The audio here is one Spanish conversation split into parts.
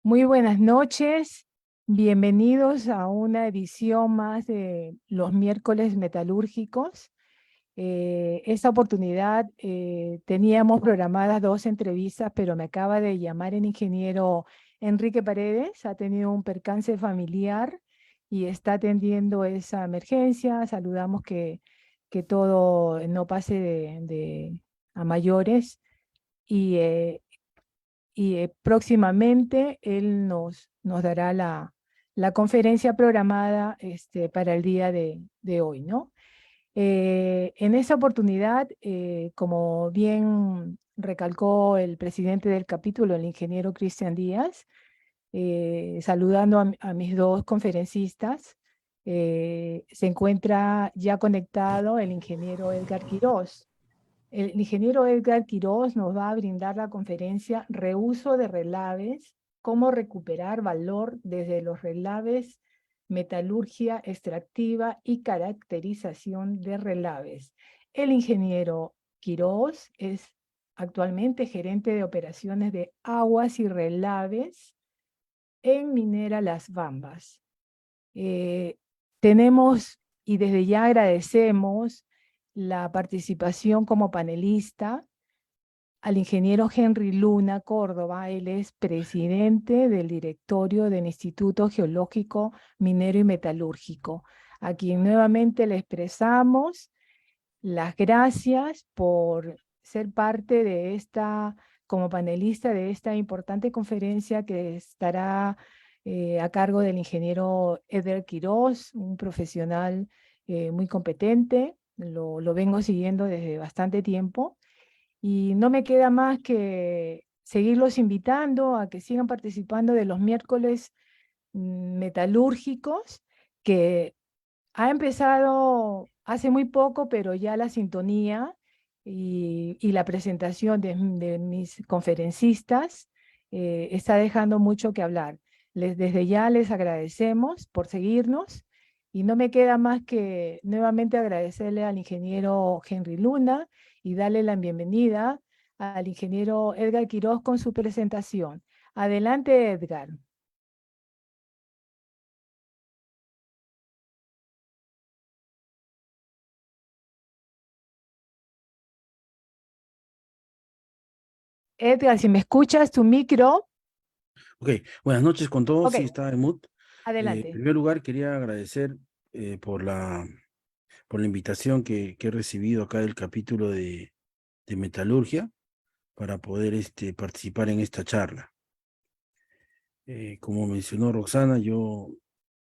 Muy buenas noches, bienvenidos a una edición más de los miércoles metalúrgicos. Esta oportunidad teníamos programadas dos entrevistas, pero me acaba de llamar el ingeniero Enrique Paredes, ha tenido un percance familiar y está atendiendo esa emergencia. Saludamos que todo no pase a mayores y próximamente él nos dará la conferencia programada para el día de hoy, ¿no? En esa oportunidad, como bien recalcó el presidente del capítulo, el ingeniero Cristian Díaz, saludando a mis dos conferencistas, se encuentra ya conectado el ingeniero Edgar Quirós. El ingeniero Edgar Quirós nos va a brindar la conferencia Reuso de relaves, cómo recuperar valor desde los relaves, metalurgia extractiva y caracterización de relaves. El ingeniero Quirós es actualmente gerente de operaciones de aguas y relaves en Minera Las Bambas. Eh, tenemos y desde ya agradecemos la participación como panelista al ingeniero Henry Luna Córdoba. Él es presidente del directorio del Instituto Geológico Minero y Metalúrgico, a quien nuevamente le expresamos las gracias por ser parte de como panelista de esta importante conferencia que estará a cargo del ingeniero Eder Quirós, un profesional muy competente. Lo vengo siguiendo desde bastante tiempo y no me queda más que seguirlos invitando a que sigan participando de los miércoles metalúrgicos, que ha empezado hace muy poco, pero ya la sintonía y la presentación de mis conferencistas está dejando mucho que hablar. Desde ya les agradecemos por seguirnos y no me queda más que nuevamente agradecerle al ingeniero Henry Luna y darle la bienvenida al ingeniero Edgar Quirós con su presentación. Adelante, Edgar. Edgar, si me escuchas, tu micro. Ok, buenas noches con todos. Ok, Sí, está en mood. En adelante. primer lugar, quería agradecer por la invitación que he recibido acá del capítulo de Metalurgia para poder participar en esta charla. Como mencionó Roxana, yo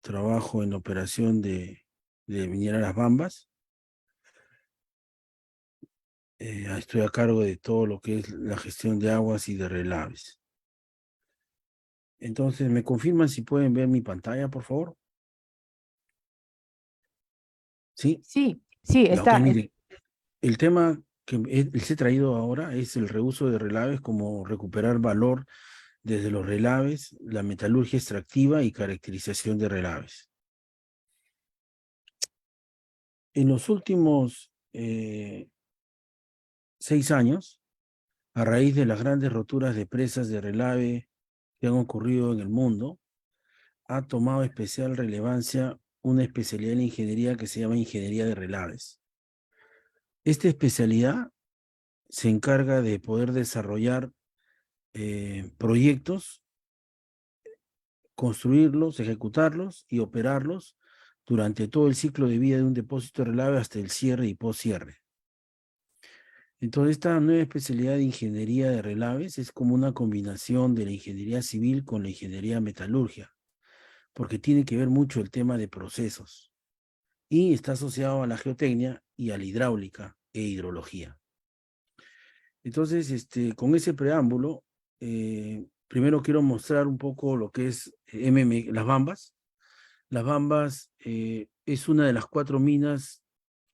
trabajo en la operación de Minera Las Bambas. Estoy a cargo de todo lo que es la gestión de aguas y de relaves. Entonces, ¿me confirman si pueden ver mi pantalla, por favor? Sí, Sí, sí, ya, ok, está. miren. El tema que les he traído ahora es el reuso de relaves, como recuperar valor desde los relaves, la metalurgia extractiva y caracterización de relaves. En los últimos 6 años, a raíz de las grandes roturas de presas de relave que han ocurrido en el mundo, ha tomado especial relevancia una especialidad en la ingeniería que se llama ingeniería de relaves. Esta especialidad se encarga de poder desarrollar proyectos, construirlos, ejecutarlos y operarlos durante todo el ciclo de vida de un depósito de relave hasta el cierre y postcierre. Entonces, esta nueva especialidad de ingeniería de relaves es como una combinación de la ingeniería civil con la ingeniería metalurgia, porque tiene que ver mucho el tema de procesos y está asociado a la geotecnia y a la hidráulica e hidrología. Entonces, con ese preámbulo, primero quiero mostrar un poco lo que es Las Bambas. Las Bambas es una de las 4 minas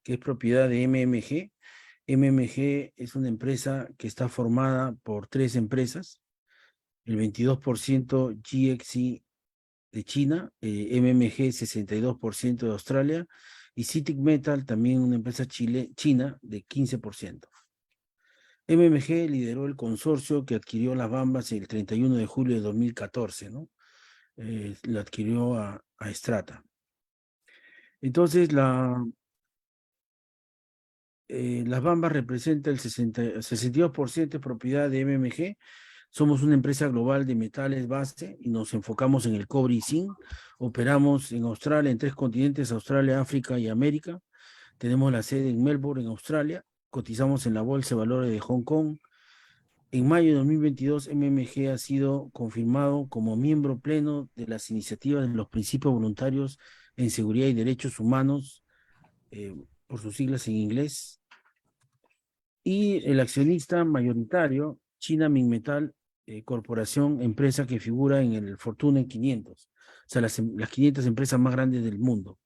que es propiedad de MMG. MMG es una empresa que está formada por 3 empresas, el 22% GXI de China, MMG 62% de Australia y CITIC Metal, también una empresa china de 15%. MMG lideró el consorcio que adquirió las Bambas el 31 de julio de 2014, ¿no? Lo adquirió a Strata. Entonces, las Bambas representa el 62% de propiedad de MMG. Somos una empresa global de metales base y nos enfocamos en el cobre y zinc. Operamos en Australia, en 3 continentes, Australia, África y América. Tenemos la sede en Melbourne, en Australia. Cotizamos en la Bolsa de Valores de Hong Kong. En mayo de 2022, MMG ha sido confirmado como miembro pleno de las iniciativas de los principios voluntarios en seguridad y derechos humanos, por sus siglas en inglés, y el accionista mayoritario, China Minmetal Corporación, empresa que figura en el Fortune 500, o sea, las 500 empresas más grandes del mundo.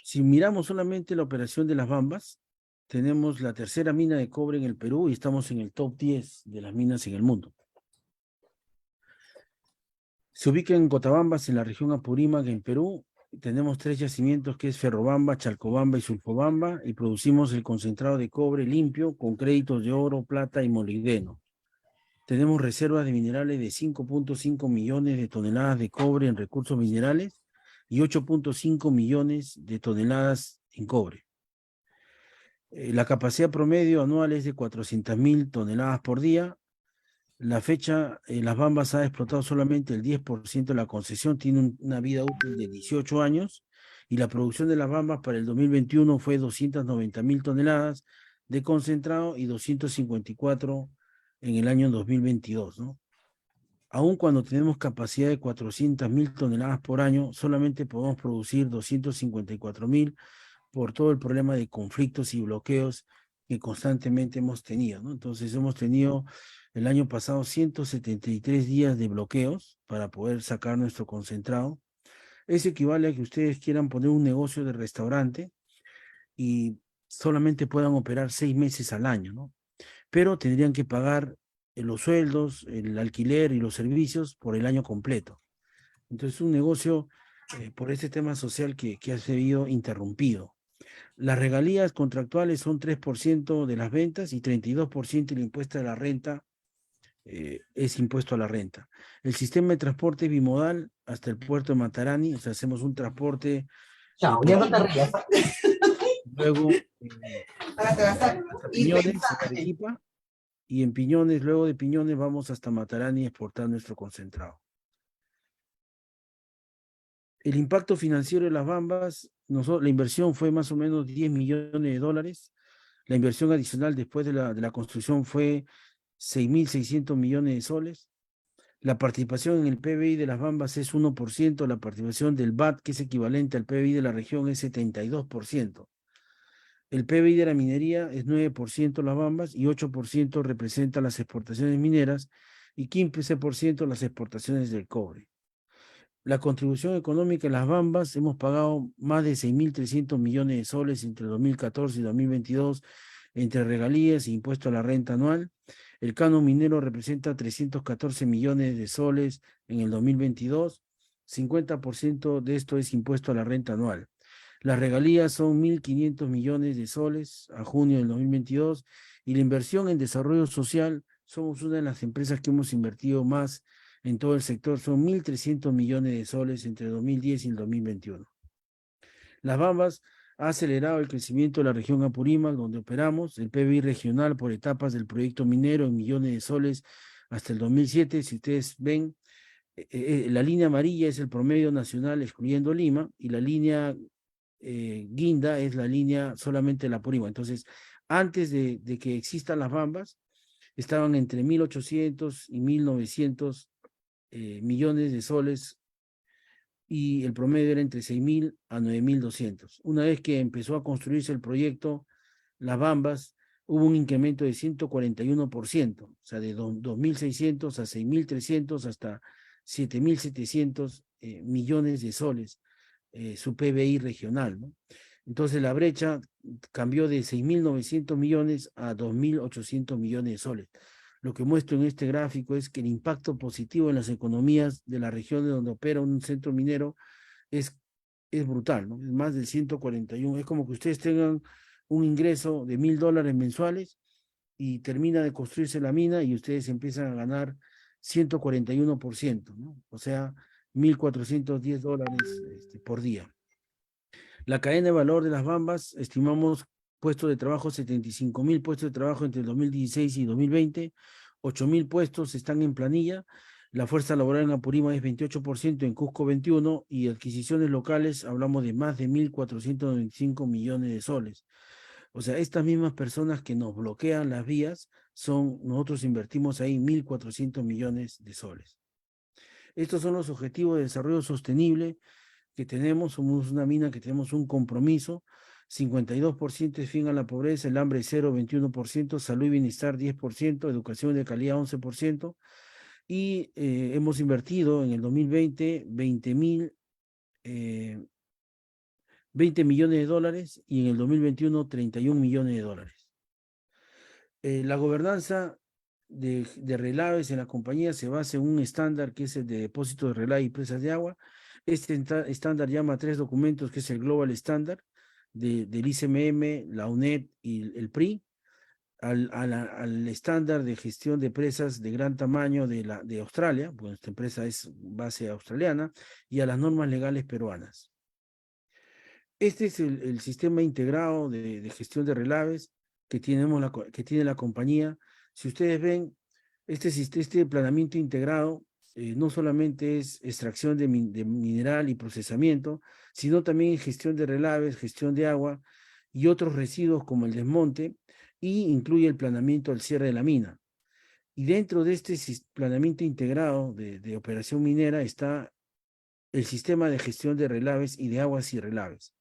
Si miramos solamente la operación de las Bambas, tenemos la tercera mina de cobre en el Perú y estamos en el top 10 de las minas en el mundo. Se ubica en Cotabambas, en la región Apurímac, en Perú. Tenemos 3 yacimientos que es Ferrobamba, Chalcobamba y Sulfobamba, y producimos el concentrado de cobre limpio con créditos de oro, plata y molibdeno. Tenemos reservas de minerales de 5.5 millones de toneladas de cobre en recursos minerales y 8.5 millones de toneladas en cobre. La capacidad promedio anual es de 400.000 toneladas por día. La fecha, Las Bambas ha explotado solamente el 10% de la concesión, tiene una vida útil de 18 años, y la producción de Las Bambas para el 2021 fue 290.000 toneladas de concentrado y 254 en el año 2022, ¿no? Aun cuando tenemos capacidad de 400.000 toneladas por año, solamente podemos producir 254.000 por todo el problema de conflictos y bloqueos que constantemente hemos tenido, ¿no? Entonces hemos tenido el año pasado 173 días de bloqueos para poder sacar nuestro concentrado. Eso equivale a que ustedes quieran poner un negocio de restaurante y solamente puedan operar 6 meses al año, ¿no? Pero tendrían que pagar los sueldos, el alquiler y los servicios por el año completo. Entonces, un negocio por este tema social que ha sido interrumpido. Las regalías contractuales son 3% de las ventas y 32% el impuesto a la renta es impuesto a la renta. El sistema de transporte es bimodal hasta el puerto de Matarani, o sea, hacemos un transporte Chao, por ya no te Lima, rías. luego Ahora te vas a hasta ir Piñones, en pensando. Arequipa, y en Piñones, luego de Piñones vamos hasta Matarani a exportar nuestro concentrado. El impacto financiero de las Bambas, la inversión fue más o menos 10 millones de dólares. La inversión adicional después de la construcción fue 6.600 millones de soles. La participación en el PBI de las Bambas es 1%, la participación del VAT, que es equivalente al PBI de la región, es 72%. El PBI de la minería es 9% las Bambas y 8% representa las exportaciones mineras y 15% las exportaciones del cobre. La contribución económica en las Bambas, hemos pagado más de 6.300 millones de soles entre 2014 y 2022 entre regalías e impuesto a la renta anual. El canon minero representa 314 millones de soles en el 2022. 50% de esto es impuesto a la renta anual. Las regalías son 1.500 millones de soles a junio del 2022 y la inversión en desarrollo social, somos una de las empresas que hemos invertido más en todo el sector, son 1.300 millones de soles entre 2010 y el 2021. Las Bambas ha acelerado el crecimiento de la región Apurímac, donde operamos, el PBI regional por etapas del proyecto minero en millones de soles hasta el 2007. Si ustedes ven, la línea amarilla es el promedio nacional excluyendo Lima, y la línea guinda es la línea solamente de la Apurímac. Entonces, antes de que existan las Bambas, estaban entre 1.800 y 1.900 millones de soles, y el promedio era entre 6.000 a 9.200. Una vez que empezó a construirse el proyecto Las Bambas, hubo un incremento de 141%, o sea, de 2.600 a 6.300 hasta 7.700 millones de soles, su PBI regional, ¿no? Entonces la brecha cambió de 6.900 millones a 2.800 millones de soles. lo que muestro en este gráfico es que el impacto positivo en las economías de la región de donde opera un centro minero es brutal, ¿no? Es más del 141. Es como que ustedes tengan un ingreso de $1,000 mensuales y termina de construirse la mina y ustedes empiezan a ganar 141%, ¿no? O sea, $1,410 por día. La cadena de valor de las Bambas, estimamos puestos de trabajo, 75,000 puestos de trabajo entre el 2016 y 2020, 8,000 puestos están en planilla, la fuerza laboral en Apurímac es 28%, en Cusco 21%, y adquisiciones locales hablamos de más de 1,495 millones de soles. O sea, estas mismas personas que nos bloquean las vías, nosotros invertimos ahí 1,400 millones de soles. Estos son los objetivos de desarrollo sostenible que tenemos. Somos una mina que tenemos un compromiso: 52% es fin a la pobreza, el hambre 0, 21%, salud y bienestar 10%, educación de calidad 11%, y hemos invertido en el 2020 20 millones de dólares y en el 2021 31 millones de dólares. La gobernanza de relaves en la compañía se basa en un estándar que es el de depósito de relave y presas de agua. Este estándar llama a 3 documentos, que es el Global Standard del ICMM, la UNED y el PRI, al estándar de gestión de presas de gran tamaño de Australia, pues esta empresa es base australiana, y a las normas legales peruanas. Este es el sistema integrado de gestión de relaves que tiene la compañía. Si ustedes ven, este planeamiento integrado no solamente es extracción de mineral y procesamiento, sino también gestión de relaves, gestión de agua y otros residuos como el desmonte, y incluye el planeamiento del cierre de la mina. Y dentro de este planeamiento integrado de operación minera está el sistema de gestión de relaves y de aguas y relaves.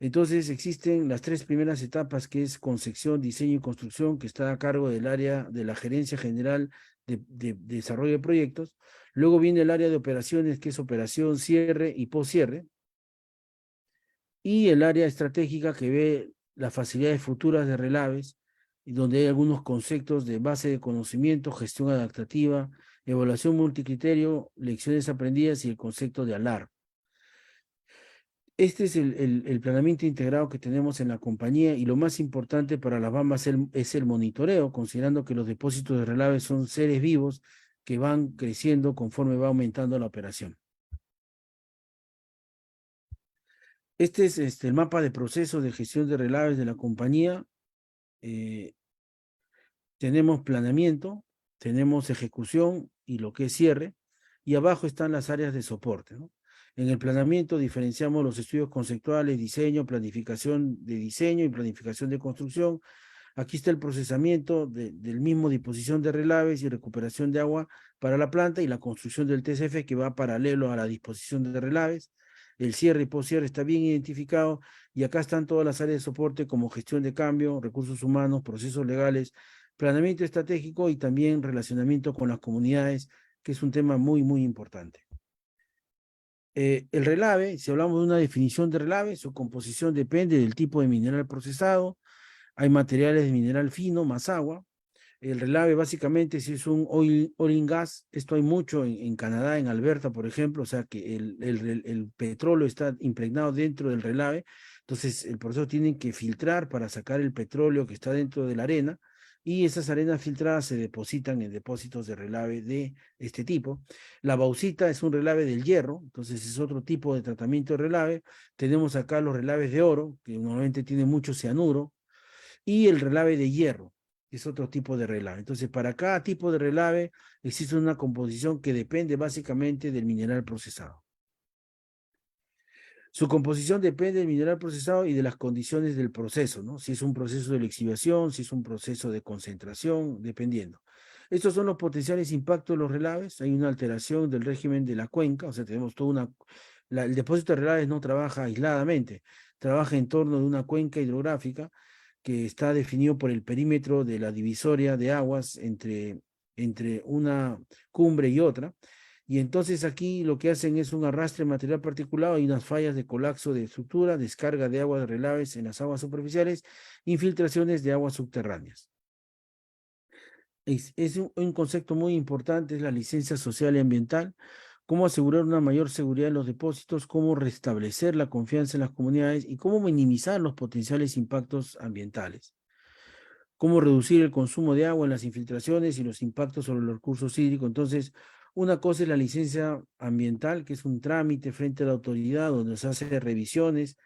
Entonces existen las 3 primeras etapas, que es concepción, diseño y construcción, que está a cargo del área de la Gerencia General de Desarrollo de Proyectos. Luego viene el área de operaciones, que es operación, cierre y poscierre. Y el área estratégica, que ve las facilidades futuras de relaves, y donde hay algunos conceptos de base de conocimiento, gestión adaptativa, evaluación multicriterio, lecciones aprendidas y el concepto de ALAR. Este es el planeamiento integrado que tenemos en la compañía, y lo más importante para las Bambas es el monitoreo, considerando que los depósitos de relave son seres vivos que van creciendo conforme va aumentando la operación. Este es el mapa de procesos de gestión de relaves de la compañía. Tenemos planeamiento, tenemos ejecución y lo que es cierre, y abajo están las áreas de soporte, ¿no? En el planeamiento diferenciamos los estudios conceptuales, diseño, planificación de diseño y planificación de construcción. Aquí está el procesamiento del mismo, disposición de relaves y recuperación de agua para la planta, y la construcción del TCF, que va paralelo a la disposición de relaves. El cierre y poscierre está bien identificado, y acá están todas las áreas de soporte como gestión de cambio, recursos humanos, procesos legales, planeamiento estratégico y también relacionamiento con las comunidades, que es un tema muy, muy importante. El relave, si hablamos de una definición de relave, su composición depende del tipo de mineral procesado. Hay materiales de mineral fino más agua. El relave básicamente, si es un oil and gas, esto hay mucho en Canadá, en Alberta, por ejemplo, o sea que el petróleo está impregnado dentro del relave. Entonces el proceso tiene que filtrar para sacar el petróleo que está dentro de la arena, y esas arenas filtradas se depositan en depósitos de relave de este tipo. La bauxita es un relave del hierro, entonces es otro tipo de tratamiento de relave. Tenemos acá los relaves de oro, que normalmente tienen mucho cianuro, y el relave de hierro, que es otro tipo de relave. Entonces, para cada tipo de relave existe una composición que depende básicamente del mineral procesado. Su composición depende del mineral procesado y de las condiciones del proceso, ¿no? Si es un proceso de lixiviación, si es un proceso de concentración, dependiendo. Estos son los potenciales impactos de los relaves. Hay una alteración del régimen de la cuenca, o sea, tenemos el depósito de relaves no trabaja aisladamente, trabaja en torno de una cuenca hidrográfica que está definido por el perímetro de la divisoria de aguas entre una cumbre y otra. Y entonces aquí lo que hacen es un arrastre de material particulado y unas fallas de colapso de estructura, descarga de aguas de relaves en las aguas superficiales, infiltraciones de aguas subterráneas. Es un concepto muy importante, es la licencia social y ambiental, cómo asegurar una mayor seguridad en los depósitos, cómo restablecer la confianza en las comunidades y cómo minimizar los potenciales impactos ambientales, cómo reducir el consumo de agua en las infiltraciones y los impactos sobre los recursos hídricos. Entonces, una cosa es la licencia ambiental, que es un trámite frente a la autoridad donde se hace revisiones,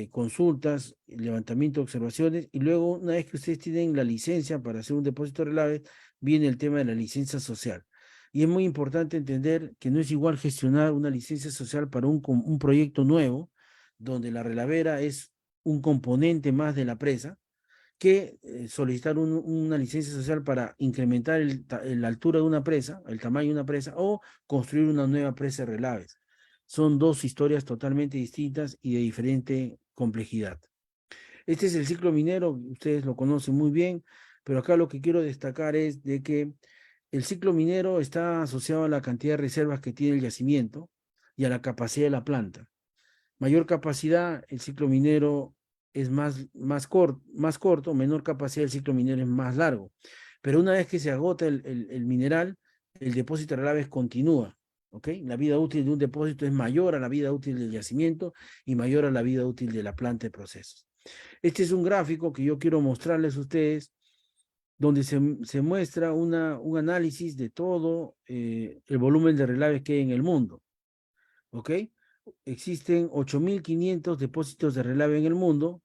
consultas, levantamiento de observaciones, y luego, una vez que ustedes tienen la licencia para hacer un depósito de relaves, viene el tema de la licencia social. Y es muy importante entender que no es igual gestionar una licencia social para un proyecto nuevo, donde la relavera es un componente más de la presa, que solicitar una licencia social para incrementar la altura de una presa, el tamaño de una presa, o construir una nueva presa de relaves. Son dos historias totalmente distintas y de diferente complejidad. Este es el ciclo minero, ustedes lo conocen muy bien, pero acá lo que quiero destacar es de que el ciclo minero está asociado a la cantidad de reservas que tiene el yacimiento y a la capacidad de la planta. Mayor capacidad, el ciclo minero es más corto, menor capacidad, el ciclo minero es más largo. Pero una vez que se agota el mineral, el depósito de relaves continúa. ¿Ok? La vida útil de un depósito es mayor a la vida útil del yacimiento y mayor a la vida útil de la planta de procesos. Este es un gráfico que yo quiero mostrarles a ustedes, donde se muestra un análisis de todo el volumen de relaves que hay en el mundo. ¿Ok? Existen 8.500 depósitos de relave en el mundo,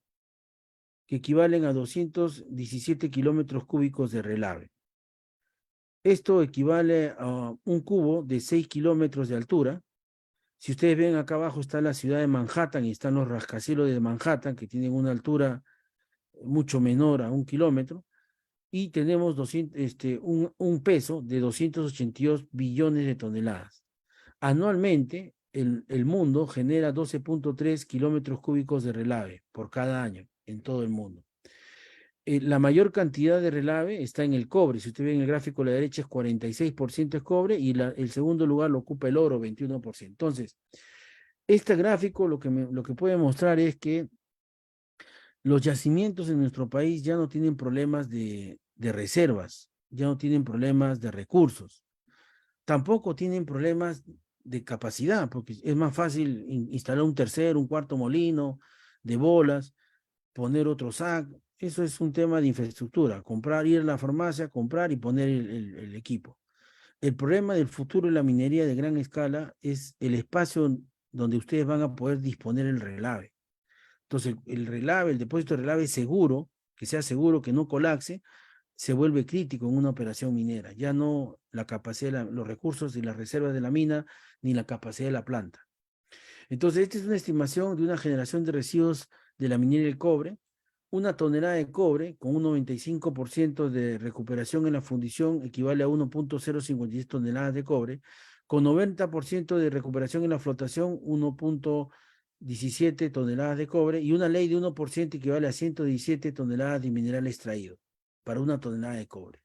que equivalen a 217 kilómetros cúbicos de relave. Esto equivale a un cubo de 6 kilómetros de altura. Si ustedes ven acá abajo está la ciudad de Manhattan y están los rascacielos de Manhattan, que tienen una altura mucho menor a 1 kilómetro, y tenemos un peso de 282 billones de toneladas. Anualmente, el mundo genera 12.3 kilómetros cúbicos de relave por cada año en todo el mundo. La mayor cantidad de relave está en el cobre. Si usted ve en el gráfico a la derecha, es 46% es cobre y el segundo lugar lo ocupa el oro, 21%. Entonces, este gráfico lo que puede mostrar es que los yacimientos en nuestro país ya no tienen problemas de reservas, ya no tienen problemas de recursos, tampoco tienen problemas de capacidad, porque es más fácil instalar un tercer, un cuarto molino de bolas, poner otro SAC. Eso es un tema de infraestructura, comprar, ir a la farmacia, comprar y poner el equipo. El problema del futuro de la minería de gran escala es el espacio donde ustedes van a poder disponer el relave. Entonces, el relave, el depósito de relave seguro, que sea seguro, que no colapse, se vuelve crítico en una operación minera. Ya no la capacidad, los recursos y las reservas de la mina, ni la capacidad de la planta. Entonces, esta es una estimación de una generación de residuos de la minería del cobre. Una tonelada de cobre con un 95% de recuperación en la fundición equivale a 1.056 toneladas de cobre. Con 90% de recuperación en la flotación, 1.17 toneladas de cobre. Y una ley de 1% equivale a 117 toneladas de mineral extraído para una tonelada de cobre.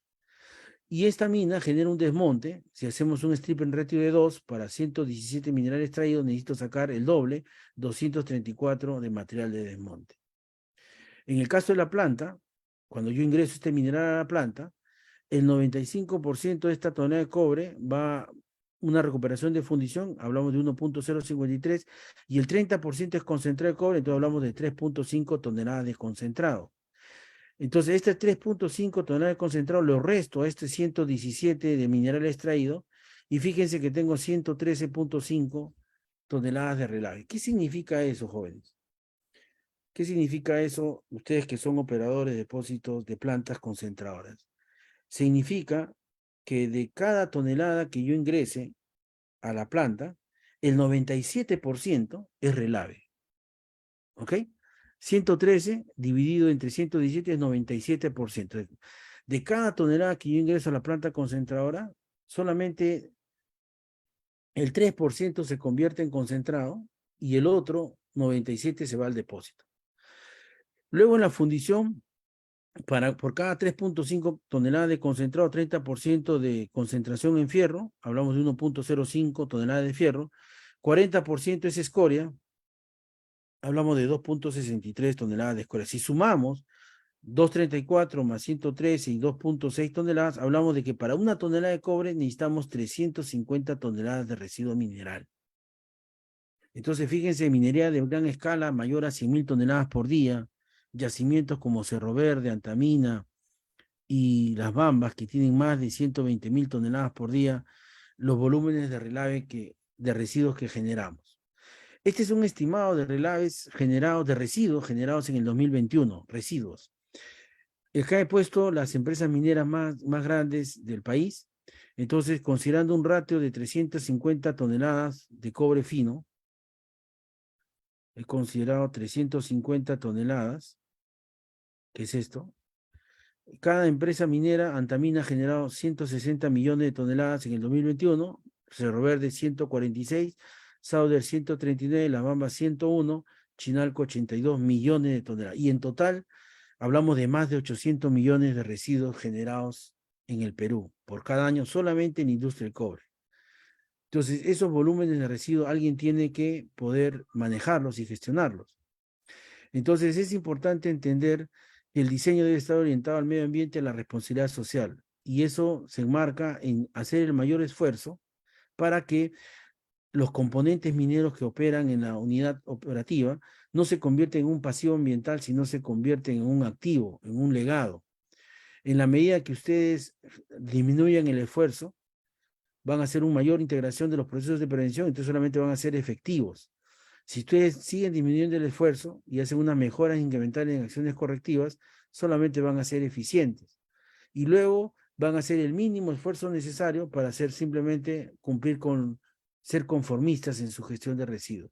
Y esta mina genera un desmonte. Si hacemos un strip en ratio de 2 para 117 minerales extraídos, necesito sacar el doble, 234 de material de desmonte. En el caso de la planta, cuando yo ingreso este mineral a la planta, el 95% de esta tonelada de cobre va a una recuperación de fundición, hablamos de 1.053, y el 30% es concentrado de cobre, entonces hablamos de 3.5 toneladas de concentrado. Entonces, este 3.5 toneladas de concentrado lo resto a este 117 de mineral extraído, y fíjense que tengo 113.5 toneladas de relave. ¿Qué significa eso, jóvenes? ¿Qué significa eso, ustedes que son operadores de depósitos de plantas concentradoras? Significa que de cada tonelada que yo ingrese a la planta, el 97% es relave. ¿Ok? 113 dividido entre 117 es 97%. De cada tonelada que yo ingreso a la planta concentradora, solamente el 3% se convierte en concentrado y el otro 97% se va al depósito. Luego en la fundición, por cada 3.5 toneladas de concentrado, 30% de concentración en fierro, hablamos de 1.05 toneladas de fierro, 40% es escoria, hablamos de 2.63 toneladas de escoria. Si sumamos 234 más 113 y 2.6 toneladas, hablamos de que para una tonelada de cobre necesitamos 350 toneladas de residuo mineral. Entonces, fíjense, minería de gran escala, mayor a 100.000 toneladas por día, yacimientos como Cerro Verde, Antamina y Las Bambas, que tienen más de 120.000 toneladas por día, los volúmenes de relave de residuos que generamos. Este es un estimado de relaves generados, de residuos generados en el 2021, residuos. Acá he puesto las empresas mineras más grandes del país. Entonces, considerando un ratio de 350 toneladas de cobre fino, he considerado 350 toneladas, ¿qué es esto? Cada empresa minera, Antamina ha generado 160 millones de toneladas en el 2021, Cerro Verde 146, Sauder 139, La Bamba 101, Chinalco 82 millones de toneladas. Y en total hablamos de más de 800 millones de residuos generados en el Perú por cada año solamente en industria del cobre. Entonces, esos volúmenes de residuos alguien tiene que poder manejarlos y gestionarlos. Entonces, es importante entender que el diseño debe estar orientado al medio ambiente y a la responsabilidad social. Y eso se enmarca en hacer el mayor esfuerzo para que los componentes mineros que operan en la unidad operativa no se convierten en un pasivo ambiental, sino se convierten en un activo, en un legado. En la medida que ustedes disminuyan el esfuerzo, van a hacer una mayor integración de los procesos de prevención, entonces solamente van a ser efectivos. Si ustedes siguen disminuyendo el esfuerzo y hacen unas mejoras incrementales en acciones correctivas, solamente van a ser eficientes. Y luego van a hacer el mínimo esfuerzo necesario para hacer simplemente cumplir con ser conformistas en su gestión de residuos.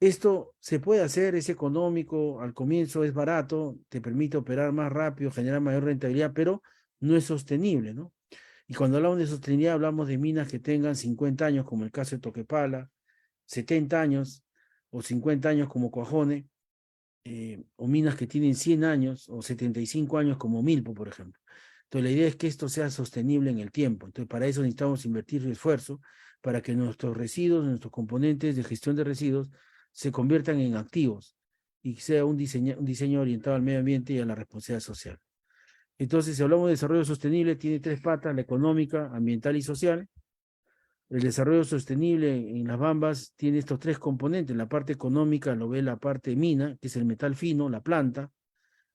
Esto se puede hacer, es económico, al comienzo es barato, te permite operar más rápido, generar mayor rentabilidad, pero no es sostenible, ¿no? Y cuando hablamos de sostenibilidad, hablamos de minas que tengan 50 años, como el caso de Toquepala, 70 años o 50 años como Cuajone, o minas que tienen 100 años o 75 años como Milpo, por ejemplo. Entonces, la idea es que esto sea sostenible en el tiempo. Entonces, para eso necesitamos invertir esfuerzo para que nuestros residuos, nuestros componentes de gestión de residuos se conviertan en activos y sea un diseño orientado al medio ambiente y a la responsabilidad social. Entonces, si hablamos de desarrollo sostenible, tiene tres patas: la económica, ambiental y social. El desarrollo sostenible en Las Bambas tiene estos tres componentes. La parte económica lo ve la parte mina, que es el metal fino, la planta,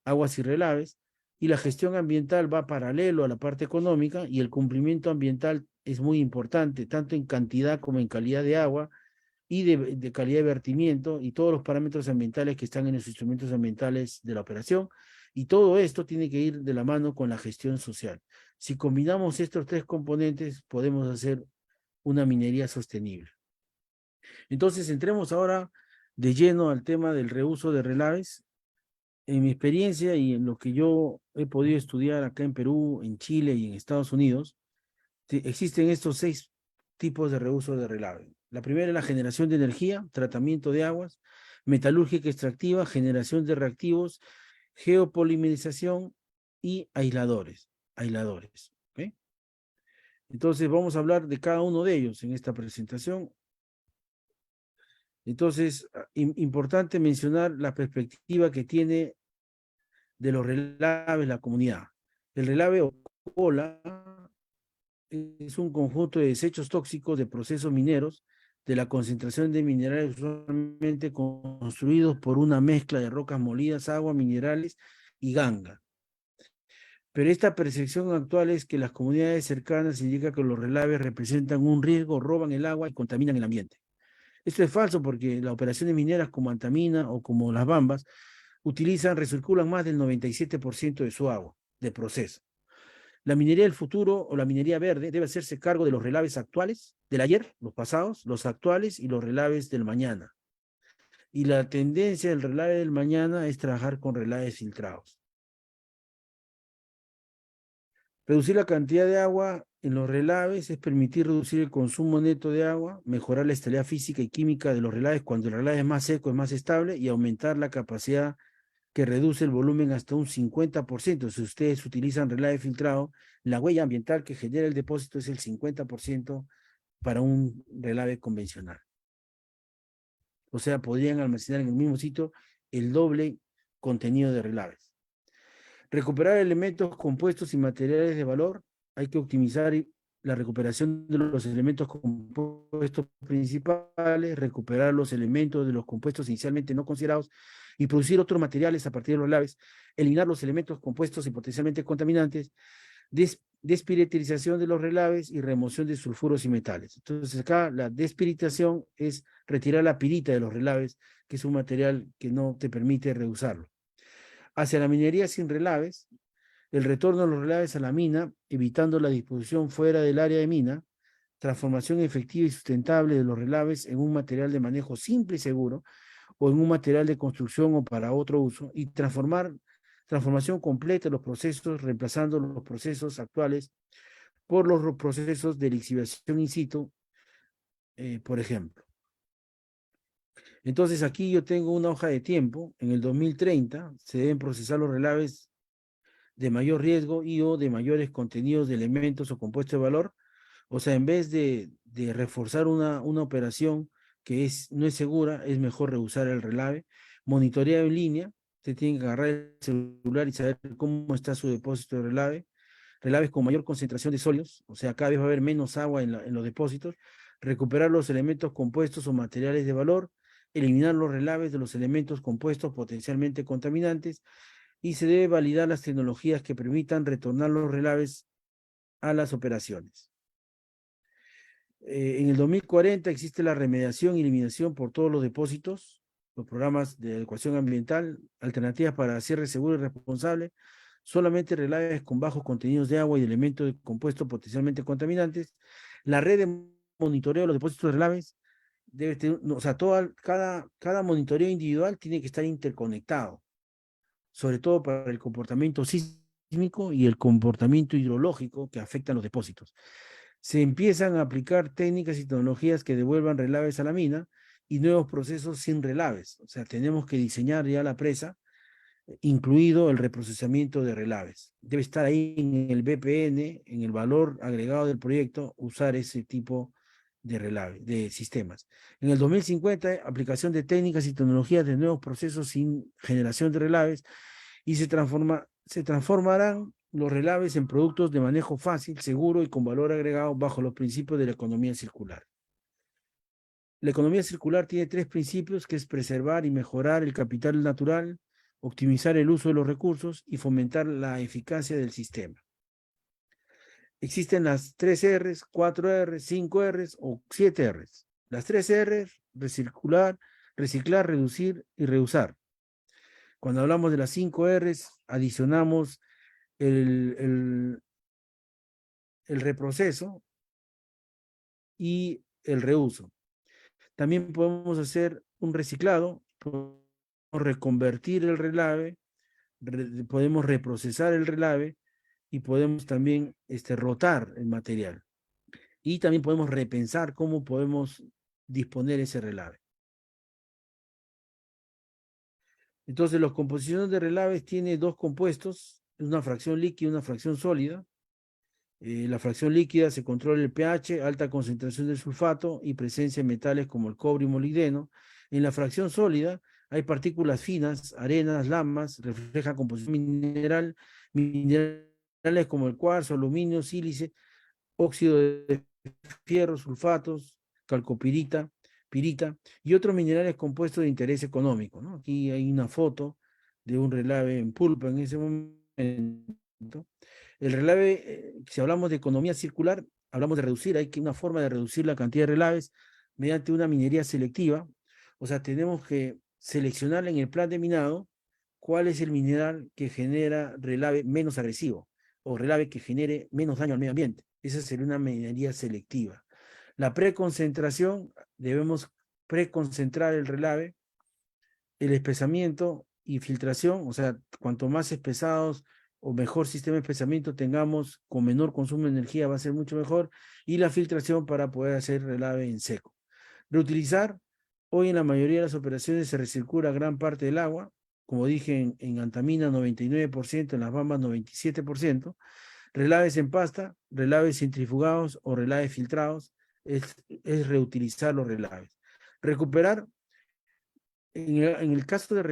aguas y relaves, y la gestión ambiental va paralelo a la parte económica, y el cumplimiento ambiental es muy importante, tanto en cantidad como en calidad de agua y de calidad de vertimiento, y todos los parámetros ambientales que están en los instrumentos ambientales de la operación, y todo esto tiene que ir de la mano con la gestión social. Si combinamos estos tres componentes, podemos hacer una minería sostenible. Entonces, entremos ahora de lleno al tema del reuso de relaves. En mi experiencia y en lo que yo he podido estudiar acá en Perú, en Chile y en Estados Unidos, existen estos 6 tipos de reuso de relave. La primera es la generación de energía, tratamiento de aguas, metalúrgica extractiva, generación de reactivos, geopolimerización y aisladores. ¿Okay? Entonces vamos a hablar de cada uno de ellos en esta presentación. Entonces, importante mencionar la perspectiva que tiene de los relaves la comunidad. El relave o cola es un conjunto de desechos tóxicos de procesos mineros de la concentración de minerales usualmente construidos por una mezcla de rocas molidas, agua, minerales y ganga. Pero esta percepción actual es que las comunidades cercanas indican que los relaves representan un riesgo, roban el agua y contaminan el ambiente. Esto es falso porque las operaciones mineras como Antamina o como Las Bambas recirculan más del 97% de su agua de proceso. La minería del futuro o la minería verde debe hacerse cargo de los relaves actuales, del ayer, los pasados, los actuales y los relaves del mañana. Y la tendencia del relave del mañana es trabajar con relaves filtrados. Reducir la cantidad de agua en los relaves es permitir reducir el consumo neto de agua, mejorar la estabilidad física y química de los relaves cuando el relave es más seco, es más estable, y aumentar la capacidad que reduce el volumen hasta un 50%. Si ustedes utilizan relave filtrado, la huella ambiental que genera el depósito es el 50% para un relave convencional. O sea, podrían almacenar en el mismo sitio el doble contenido de relaves. Recuperar elementos compuestos y materiales de valor. Hay que optimizar la recuperación de los elementos compuestos principales, recuperar los elementos de los compuestos inicialmente no considerados y producir otros materiales a partir de los relaves, eliminar los elementos compuestos y potencialmente contaminantes, despiritización de los relaves y remoción de sulfuros y metales. Entonces acá la despiritización es retirar la pirita de los relaves, que es un material que no te permite reusarlo. Hacia la minería sin relaves, el retorno de los relaves a la mina, evitando la disposición fuera del área de mina, transformación efectiva y sustentable de los relaves en un material de manejo simple y seguro, o en un material de construcción o para otro uso, y transformación completa de los procesos, reemplazando los procesos actuales por los procesos de lixiviación in situ, por ejemplo. Entonces aquí yo tengo una hoja de tiempo. En el 2030 se deben procesar los relaves de mayor riesgo y o de mayores contenidos de elementos o compuestos de valor. O sea, en vez de reforzar una operación que no es segura, es mejor rehusar el relave. Monitorear en línea, usted tiene que agarrar el celular y saber cómo está su depósito de relave. Relaves con mayor concentración de sólidos, o sea, cada vez va a haber menos agua en los depósitos. Recuperar los elementos compuestos o materiales de valor, eliminar los relaves de los elementos compuestos potencialmente contaminantes, y se debe validar las tecnologías que permitan retornar los relaves a las operaciones. En el 2040 existe la remediación y eliminación por todos los depósitos, los programas de adecuación ambiental, alternativas para cierre seguro y responsable, solamente relaves con bajos contenidos de agua y de elementos compuestos potencialmente contaminantes. La red de monitoreo de los depósitos de relaves debe tener, o sea, cada monitoreo individual tiene que estar interconectado, sobre todo para el comportamiento sísmico y el comportamiento hidrológico que afectan los depósitos. Se empiezan a aplicar técnicas y tecnologías que devuelvan relaves a la mina y nuevos procesos sin relaves. O sea, tenemos que diseñar ya la presa, incluido el reprocesamiento de relaves. Debe estar ahí en el BPN, en el valor agregado del proyecto, usar ese tipo de relave, de sistemas. En el 2050, aplicación de técnicas y tecnologías de nuevos procesos sin generación de relaves, y se transformarán los relaves en productos de manejo fácil, seguro y con valor agregado bajo los principios de la economía circular. La economía circular tiene 3 principios, que es preservar y mejorar el capital natural, optimizar el uso de los recursos y fomentar la eficacia del sistema. Existen las 3 R's, 4 R's, 5 R's o 7 R's. Las 3 R's, reciclar, reducir y reusar. Cuando hablamos de las 5 R's, adicionamos el reproceso y el reuso. También podemos hacer un reciclado, podemos reconvertir el relave, podemos reprocesar el relave y podemos también rotar el material. Y también podemos repensar cómo podemos disponer ese relave. Entonces, las composiciones de relaves tiene 2 compuestos, una fracción líquida y una fracción sólida. La fracción líquida se controla el pH, alta concentración de sulfato y presencia de metales como el cobre y molibdeno. En la fracción sólida hay partículas finas, arenas, lamas, refleja composición mineral, minerales como el cuarzo, aluminio, sílice, óxido de fierro, sulfatos, calcopirita, pirita y otros minerales compuestos de interés económico, ¿no? Aquí hay una foto de un relave en pulpa en ese momento. El relave, si hablamos de economía circular, hablamos de reducir, hay una forma de reducir la cantidad de relaves mediante una minería selectiva. O sea, tenemos que seleccionar en el plan de minado cuál es el mineral que genera relave menos agresivo o relave que genere menos daño al medio ambiente. Esa sería una minería selectiva. La preconcentración, debemos preconcentrar el relave, el espesamiento y filtración, o sea, cuanto más espesados o mejor sistema de espesamiento tengamos con menor consumo de energía va a ser mucho mejor, y la filtración para poder hacer relave en seco. Reutilizar, hoy en la mayoría de las operaciones se recircula gran parte del agua, como dije en Antamina 99%, en las Bambas 97%, relaves en pasta, relaves centrifugados o relaves filtrados, es reutilizar los relaves. Recuperar, en el caso de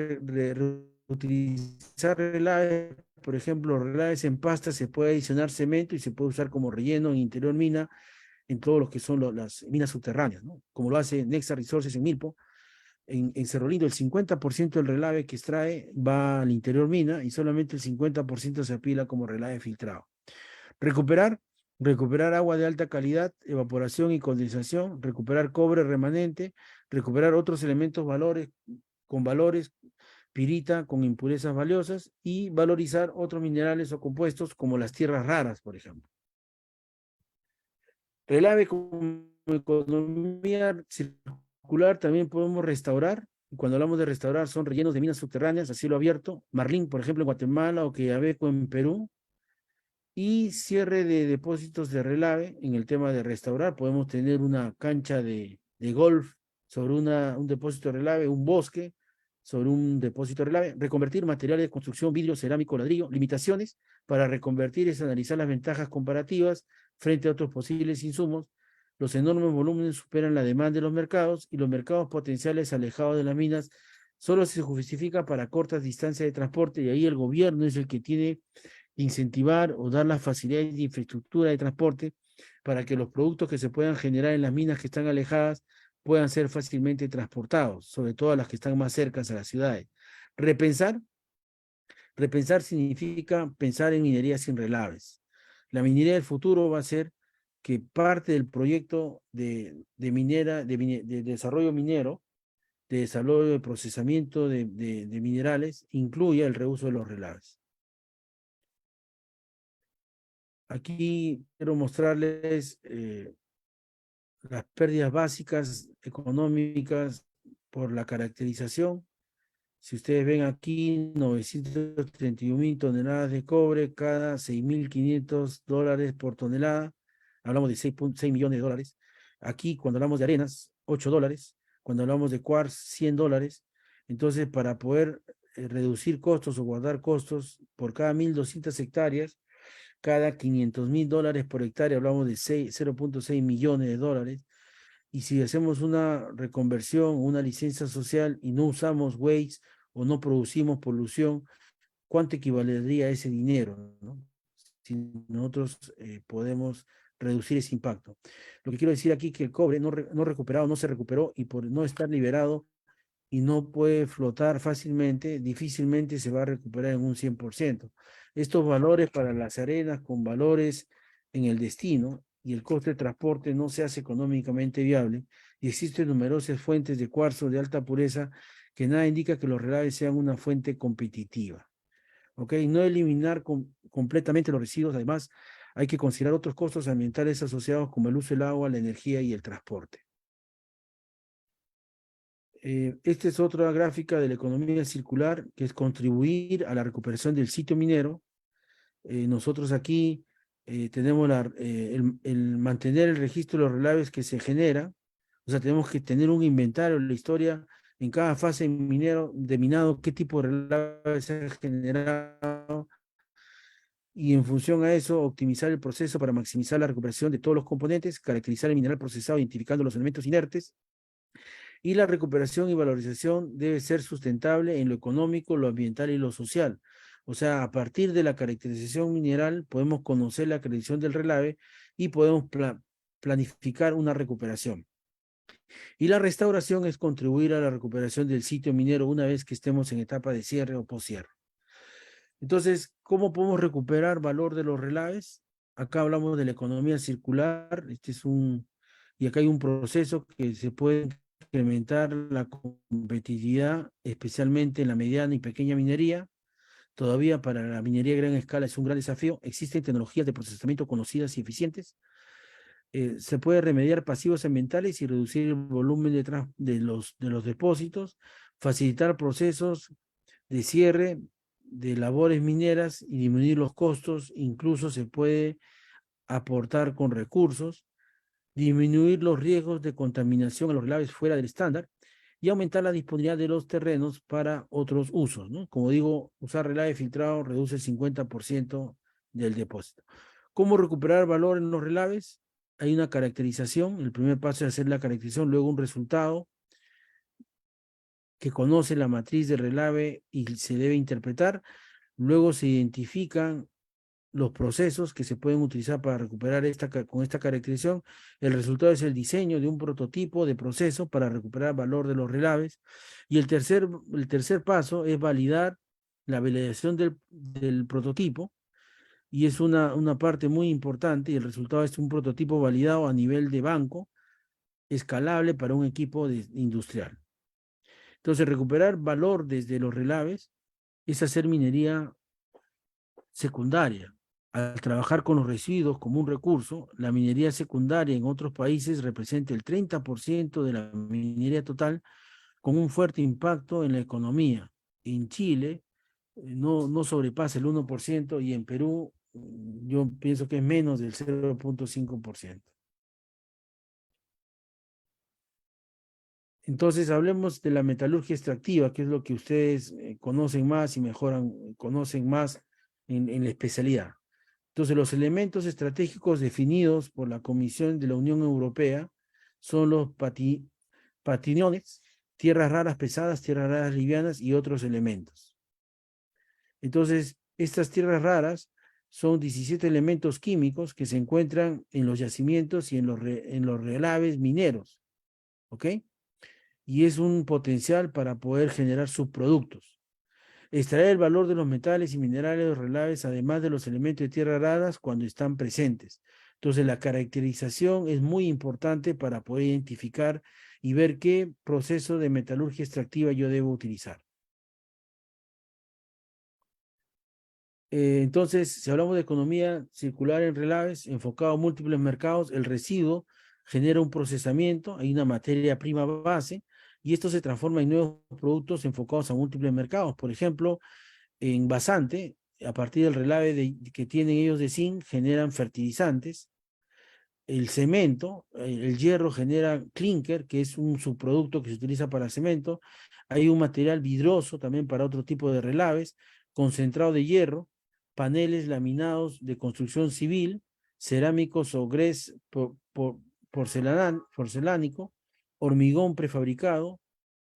reutilizar relaves, por ejemplo, relaves en pasta, se puede adicionar cemento y se puede usar como relleno en interior mina, en todo lo que son las minas subterráneas, ¿no? Como lo hace Nexa Resources en Milpo. En Cerro Lindo, el 50% del relave que extrae va al interior mina y solamente el 50% se apila como relave filtrado. Recuperar agua de alta calidad, evaporación y condensación, recuperar cobre remanente, recuperar otros elementos con valores, pirita con impurezas valiosas y valorizar otros minerales o compuestos como las tierras raras, por ejemplo. Relave como economía circular también podemos restaurar. Y cuando hablamos de restaurar son rellenos de minas subterráneas a cielo abierto, Marlín, por ejemplo, en Guatemala o Quellaveco en Perú, y cierre de depósitos de relave. En el tema de restaurar podemos tener una cancha de golf sobre un depósito de relave, un bosque sobre un depósito de relave, reconvertir materiales de construcción, vidrio, cerámico, ladrillo. Limitaciones para reconvertir es analizar las ventajas comparativas frente a otros posibles insumos. Los enormes volúmenes superan la demanda de los mercados y los mercados potenciales alejados de las minas solo se justifica para cortas distancias de transporte, y ahí el gobierno es el que tiene que incentivar o dar las facilidades de infraestructura de transporte para que los productos que se puedan generar en las minas que están alejadas puedan ser fácilmente transportados, sobre todo las que están más cercanas a las ciudades. Repensar significa pensar en minería sin relaves. La minería del futuro va a ser que parte del proyecto de desarrollo minero, de desarrollo de procesamiento de minerales, incluya el reuso de los relaves. Aquí quiero mostrarles las pérdidas básicas económicas por la caracterización. Si ustedes ven aquí, 931.000 toneladas de cobre, cada $6.500 por tonelada. Hablamos de 6 millones de dólares. Aquí, cuando hablamos de arenas, $8. Cuando hablamos de quartz, $100. Entonces, para poder reducir costos o guardar costos, por cada 1.200 hectáreas, cada $500.000 por hectárea, hablamos de 0.6 millones de dólares. Y si hacemos una reconversión, una licencia social y no usamos waste o no producimos polución, ¿cuánto equivaldría a ese dinero, ¿no? Si nosotros podemos reducir ese impacto. Lo que quiero decir aquí es que el cobre no recuperado, no se recuperó, y por no estar liberado y no puede flotar fácilmente, difícilmente se va a recuperar en un 100%. Estos valores para las arenas con valores en el destino y el coste de transporte no se hace económicamente viable, y existen numerosas fuentes de cuarzo de alta pureza que nada indica que los relaves sean una fuente competitiva. ¿Ok? No eliminar completamente los residuos, además hay que considerar otros costos ambientales asociados como el uso del agua, la energía y el transporte. Esta es otra gráfica de la economía circular, que es contribuir a la recuperación del sitio minero. Nosotros aquí tenemos el mantener el registro de los relaves que se genera. O sea, tenemos que tener un inventario de la historia en cada fase de minado, qué tipo de relaves se ha generado, y en función a eso optimizar el proceso para maximizar la recuperación de todos los componentes, caracterizar el mineral procesado identificando los elementos inertes. Y la recuperación y valorización debe ser sustentable en lo económico, lo ambiental y lo social. O sea, a partir de la caracterización mineral podemos conocer la acreditación del relave y podemos planificar una recuperación. Y la restauración es contribuir a la recuperación del sitio minero una vez que estemos en etapa de cierre o poscierre. Entonces, ¿cómo podemos recuperar valor de los relaves? Acá hablamos de la economía circular. Y acá hay un proceso que se puede incrementar la competitividad, especialmente en la mediana y pequeña minería. Todavía para la minería a gran escala es un gran desafío. Existen tecnologías de procesamiento conocidas y eficientes. Se puede remediar pasivos ambientales y reducir el volumen de los depósitos, facilitar procesos de cierre de labores mineras y disminuir los costos. Incluso se puede aportar con recursos, disminuir los riesgos de contaminación a los relaves fuera del estándar y aumentar la disponibilidad de los terrenos para otros usos, ¿no? Como digo, usar relave filtrado reduce el 50% del depósito. ¿Cómo recuperar valor en los relaves? Hay una caracterización. El primer paso es hacer la caracterización, luego un resultado que conoce la matriz del relave y se debe interpretar. Luego se identifican los procesos que se pueden utilizar para recuperar con esta caracterización. El resultado es el diseño de un prototipo de proceso para recuperar valor de los relaves. Y el tercer paso es validar la validación del prototipo, y es una parte muy importante, y el resultado es un prototipo validado a nivel de banco, escalable para un equipo industrial. Entonces, recuperar valor desde los relaves es hacer minería secundaria. Al trabajar con los residuos como un recurso, la minería secundaria en otros países representa el 30% de la minería total, con un fuerte impacto en la economía. En Chile no sobrepasa el 1%, y en Perú yo pienso que es menos del 0.5%. Entonces, hablemos de la metalurgia extractiva, que es lo que ustedes conocen más y conocen más en la especialidad. Entonces, los elementos estratégicos definidos por la Comisión de la Unión Europea son los patiniones, tierras raras pesadas, tierras raras livianas y otros elementos. Entonces, estas tierras raras son 17 elementos químicos que se encuentran en los yacimientos y en los relaves mineros, ¿ok? Y es un potencial para poder generar subproductos. Extraer el valor de los metales y minerales de los relaves, además de los elementos de tierras raras cuando están presentes. Entonces, la caracterización es muy importante para poder identificar y ver qué proceso de metalurgia extractiva yo debo utilizar. Entonces, si hablamos de economía circular en relaves, enfocado a múltiples mercados, el residuo genera un procesamiento, hay una materia prima base, y esto se transforma en nuevos productos enfocados a múltiples mercados. Por ejemplo, en Basante, a partir del relave que tienen ellos de zinc, generan fertilizantes. El cemento, el hierro genera clinker, que es un subproducto que se utiliza para cemento. Hay un material vidroso también para otro tipo de relaves, concentrado de hierro, paneles laminados de construcción civil, cerámicos o grés porcelánico, hormigón prefabricado,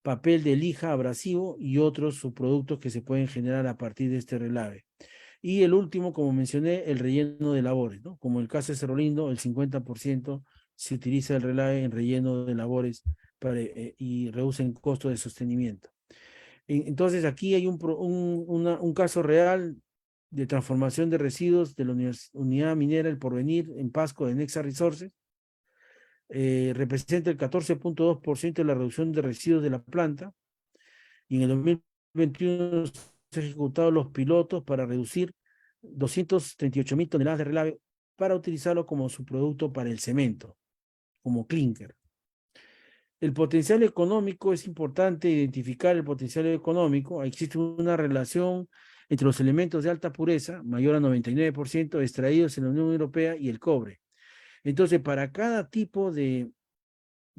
papel de lija abrasivo y otros subproductos que se pueden generar a partir de este relave. Y el último, como mencioné, el relleno de labores, ¿no? Como el caso de Cerro Lindo, el 50% se utiliza el relave en relleno de labores y reducen costos de sostenimiento. Entonces, aquí hay un caso real de transformación de residuos de la unidad minera El Porvenir en Pasco de Nexa Resources. Representa el 14.2% de la reducción de residuos de la planta, y en el 2021 se han ejecutado los pilotos para reducir 238.000 toneladas de relave para utilizarlo como subproducto para el cemento, como clinker. El potencial económico, es importante identificar el potencial económico. Existe una relación entre los elementos de alta pureza, mayor a 99%, extraídos en la Unión Europea, y el cobre. Entonces, para cada tipo de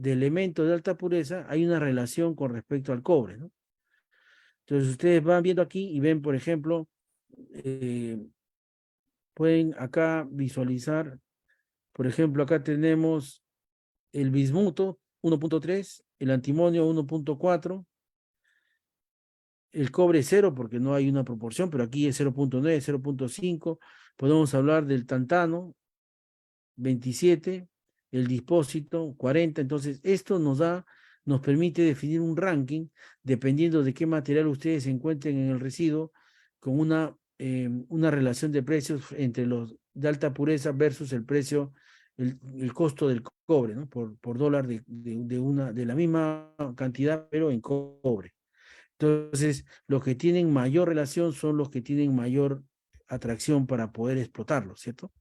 elemento de alta pureza hay una relación con respecto al cobre, ¿no? Entonces, ustedes van viendo aquí y ven, por ejemplo, pueden acá visualizar, por ejemplo, acá tenemos el bismuto 1.3, el antimonio 1.4, el cobre 0 porque no hay una proporción, pero aquí es 0.9, 0.5. Podemos hablar del tantano 27, el dispósito 40. Entonces, esto nos permite definir un ranking dependiendo de qué material ustedes encuentren en el residuo, con una relación de precios entre los de alta pureza versus el precio, el costo del cobre, ¿no? Por dólar de la misma cantidad, pero en cobre. Entonces, los que tienen mayor relación son los que tienen mayor atracción para poder explotarlo, ¿cierto?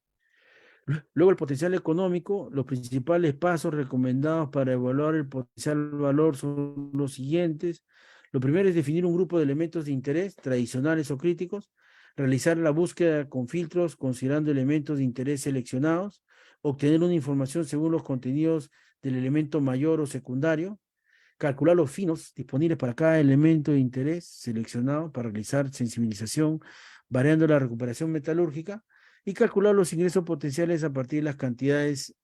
Luego, el potencial económico. Los principales pasos recomendados para evaluar el potencial valor son los siguientes. Lo primero es definir un grupo de elementos de interés, tradicionales o críticos, realizar la búsqueda con filtros considerando elementos de interés seleccionados, obtener una información según los contenidos del elemento mayor o secundario, calcular los finos disponibles para cada elemento de interés seleccionado para realizar sensibilización, variando la recuperación metalúrgica, y calcular los ingresos potenciales a partir de las cantidades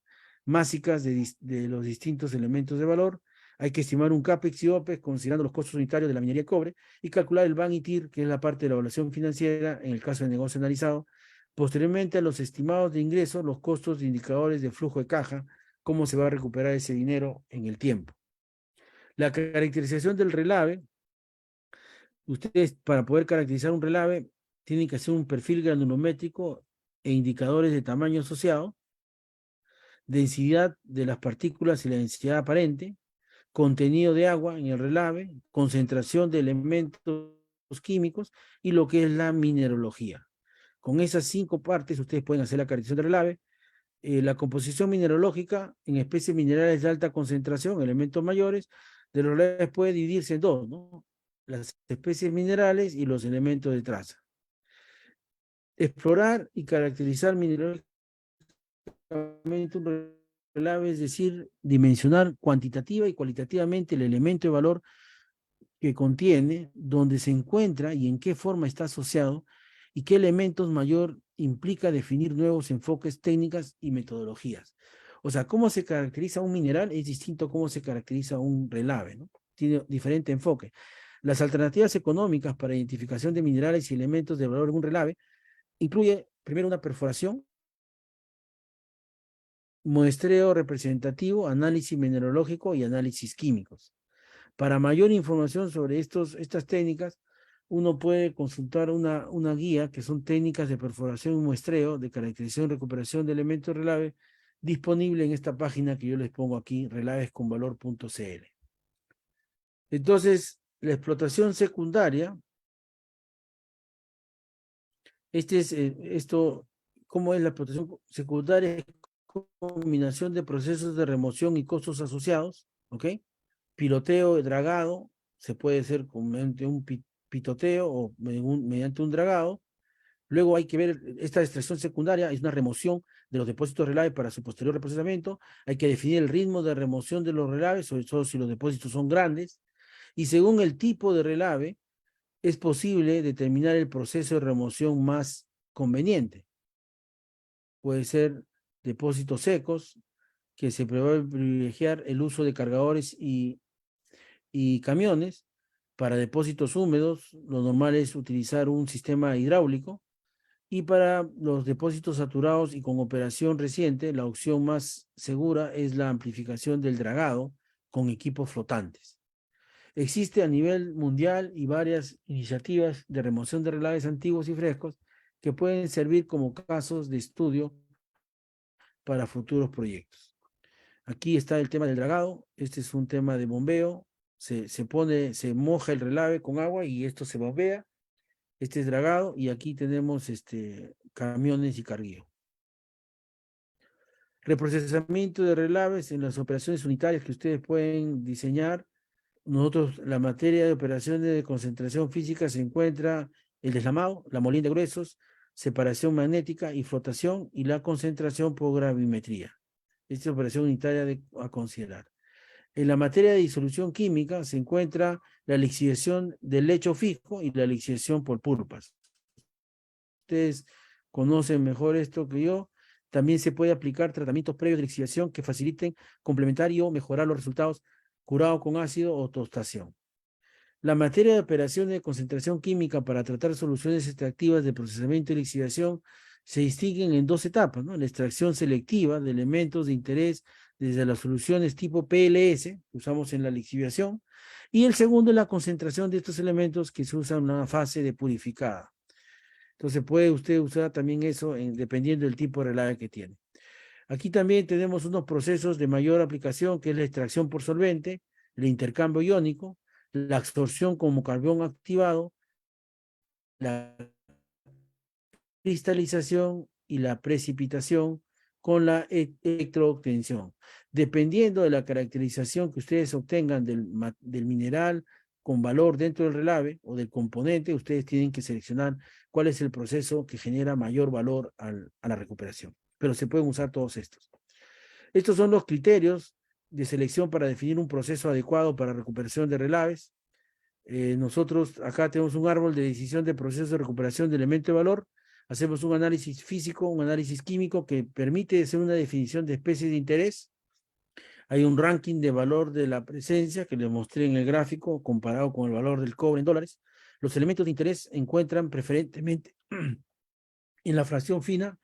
másicas de los distintos elementos de valor, Hay que estimar un CAPEX y OPEX considerando los costos unitarios de la minería de cobre y calcular el BAN y TIR, que es la parte de la evaluación financiera en el caso del negocio analizado. Posteriormente a los estimados de ingresos, los costos de indicadores de flujo de caja, cómo se va a recuperar ese dinero en el tiempo. La caracterización del relave. Ustedes, para poder caracterizar un relave, tienen que hacer un perfil granulométrico e indicadores de tamaño asociado, densidad de las partículas y la densidad aparente, contenido de agua en el relave, concentración de elementos químicos y lo que es la mineralogía. Con esas 5 partes ustedes pueden hacer la caracterización del relave. La composición mineralógica en especies minerales de alta concentración, elementos mayores, de los relaves puede dividirse en 2, ¿no? Las especies minerales y los elementos de traza. Explorar y caracterizar mineralógicamente un relave, es decir, dimensionar cuantitativa y cualitativamente el elemento de valor que contiene, dónde se encuentra y en qué forma está asociado, y qué elementos mayor implica definir nuevos enfoques, técnicas y metodologías. O sea, cómo se caracteriza un mineral es distinto a cómo se caracteriza un relave, ¿no? Tiene diferente enfoque. Las alternativas económicas para identificación de minerales y elementos de valor en un relave incluye primero una perforación, muestreo representativo, análisis mineralógico y análisis químicos. Para mayor información sobre estas técnicas, uno puede consultar una guía que son técnicas de perforación y muestreo, de caracterización y recuperación de elementos relave, disponible en esta página que yo les pongo aquí, relavesconvalor.cl. Entonces, la explotación secundaria, ¿cómo es la explotación secundaria? Es combinación de procesos de remoción y costos asociados, ¿ok? Piloteo, dragado, se puede hacer mediante un pitoteo o mediante un dragado. Luego hay que ver, esta extracción secundaria es una remoción de los depósitos relave para su posterior reprocesamiento. Hay que definir el ritmo de remoción de los relaves, sobre todo si los depósitos son grandes. Y según el tipo de relave, es posible determinar el proceso de remoción más conveniente. Puede ser depósitos secos, que se puede privilegiar el uso de cargadores y camiones. Para depósitos húmedos, lo normal es utilizar un sistema hidráulico, y para los depósitos saturados y con operación reciente, la opción más segura es la amplificación del dragado con equipos flotantes. Existe a nivel mundial y varias iniciativas de remoción de relaves antiguos y frescos que pueden servir como casos de estudio para futuros proyectos. Aquí está el tema del dragado. Este es un tema de bombeo. Se moja el relave con agua y esto se bombea. Este es dragado y aquí tenemos camiones y carguío. Reprocesamiento de relaves en las operaciones unitarias que ustedes pueden diseñar. Nosotros, la materia de operaciones de concentración física se encuentra el deslamado, la molienda de gruesos, separación magnética y flotación, y la concentración por gravimetría. Esta es operación unitaria a considerar. En la materia de disolución química se encuentra la lixiviación del lecho fijo y la lixiviación por pulpas. Ustedes conocen mejor esto que yo. También se puede aplicar tratamientos previos de lixiviación que faciliten complementar o mejorar los resultados curado con ácido o tostación. La materia de operaciones de concentración química para tratar soluciones extractivas de procesamiento y lixiviación se distinguen en 2 etapas, ¿no? La extracción selectiva de elementos de interés desde las soluciones tipo PLS, que usamos en la lixiviación, y el segundo es la concentración de estos elementos, que se usa en una fase de purificada. Entonces puede usted usar también eso dependiendo del tipo de relave que tiene. Aquí también tenemos unos procesos de mayor aplicación, que es la extracción por solvente, el intercambio iónico, la absorción como carbón activado, la cristalización y la precipitación con la electroobtención. Dependiendo de la caracterización que ustedes obtengan del mineral con valor dentro del relave o del componente, ustedes tienen que seleccionar cuál es el proceso que genera mayor valor a la recuperación. Pero se pueden usar todos estos. Estos son los criterios de selección para definir un proceso adecuado para recuperación de relaves. Nosotros acá tenemos un árbol de decisión de procesos de recuperación de elemento de valor. Hacemos un análisis físico, un análisis químico que permite hacer una definición de especies de interés. Hay un ranking de valor de la presencia que les mostré en el gráfico comparado con el valor del cobre en dólares. Los elementos de interés se encuentran preferentemente en la fracción fina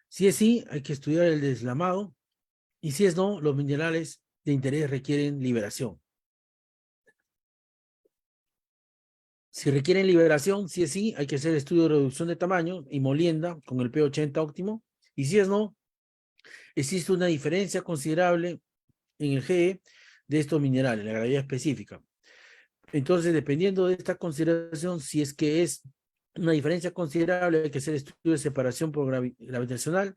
si es sí, hay que estudiar el deslamado, y si es no, los minerales de interés requieren liberación. Si requieren liberación, si es sí, hay que hacer estudio de reducción de tamaño y molienda con el P80 óptimo, y si es no, existe una diferencia considerable en el GE de estos minerales, la gravedad específica. Entonces, dependiendo de esta consideración, si es que es una diferencia considerable, hay que hacer estudio de separación por gravitacional,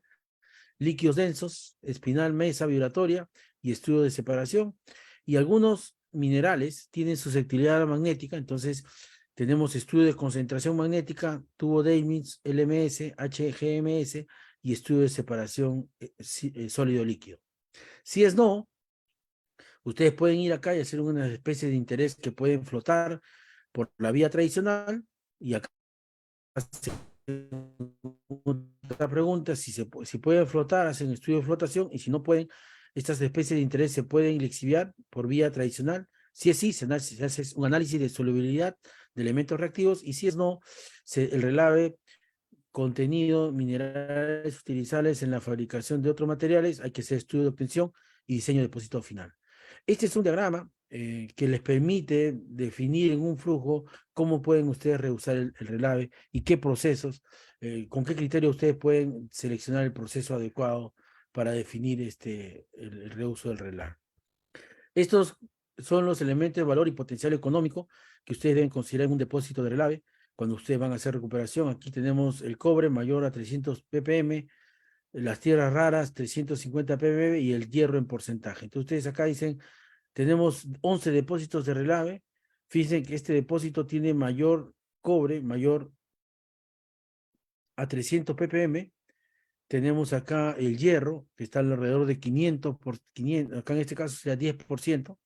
líquidos densos, espinal, mesa vibratoria y estudio de separación. Y algunos minerales tienen susceptibilidad magnética, entonces tenemos estudio de concentración magnética, tubo Davis, LMS, HGMS y estudio de separación sólido-líquido. Si es no, ustedes pueden ir acá y hacer una especie de interés que pueden flotar por la vía tradicional, y acá otra pregunta, si pueden flotar, hacen estudio de flotación, y si no pueden, estas especies de interés se pueden lixiviar por vía tradicional. Si es sí, se hace un análisis de solubilidad de elementos reactivos, y si es no, el relave contenido, minerales utilizables en la fabricación de otros materiales, hay que hacer estudio de obtención y diseño de depósito final. Este es un diagrama que les permite definir en un flujo cómo pueden ustedes reusar el relave y qué procesos, con qué criterio ustedes pueden seleccionar el proceso adecuado para definir el reuso del relave. Estos son los elementos de valor y potencial económico que ustedes deben considerar en un depósito de relave cuando ustedes van a hacer recuperación. Aquí tenemos el cobre mayor a 300 ppm, las tierras raras 350 ppm y el hierro en porcentaje. Entonces ustedes acá dicen, tenemos 11 depósitos de relave. Fíjense que este depósito tiene mayor cobre, mayor a 300 ppm. Tenemos acá el hierro, que está alrededor de 500 por 500, acá en este caso sería 10%,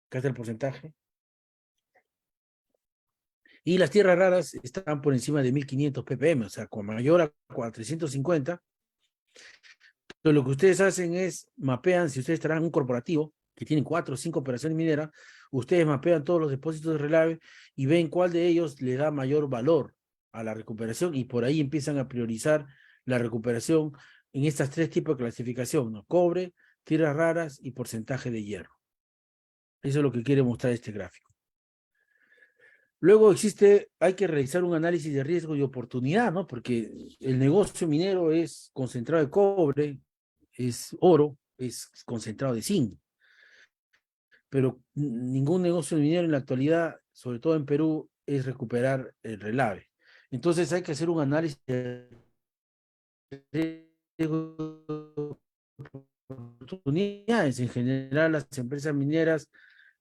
acá está el porcentaje. Y las tierras raras están por encima de 1500 ppm, o sea, con mayor a 450. Entonces, lo que ustedes hacen es, mapean, si ustedes estarán en un corporativo que tienen 4 o 5 operaciones mineras, ustedes mapean todos los depósitos de relave y ven cuál de ellos le da mayor valor a la recuperación, y por ahí empiezan a priorizar la recuperación en estas 3 tipos de clasificación, ¿no? Cobre, tierras raras y porcentaje de hierro. Eso es lo que quiere mostrar este gráfico. Luego hay que realizar un análisis de riesgo y oportunidad, ¿no? Porque el negocio minero es concentrado de cobre, es oro, es concentrado de zinc. Pero ningún negocio minero en la actualidad, sobre todo en Perú, es recuperar el relave. Entonces hay que hacer un análisis de riesgo y oportunidades. En general, las empresas mineras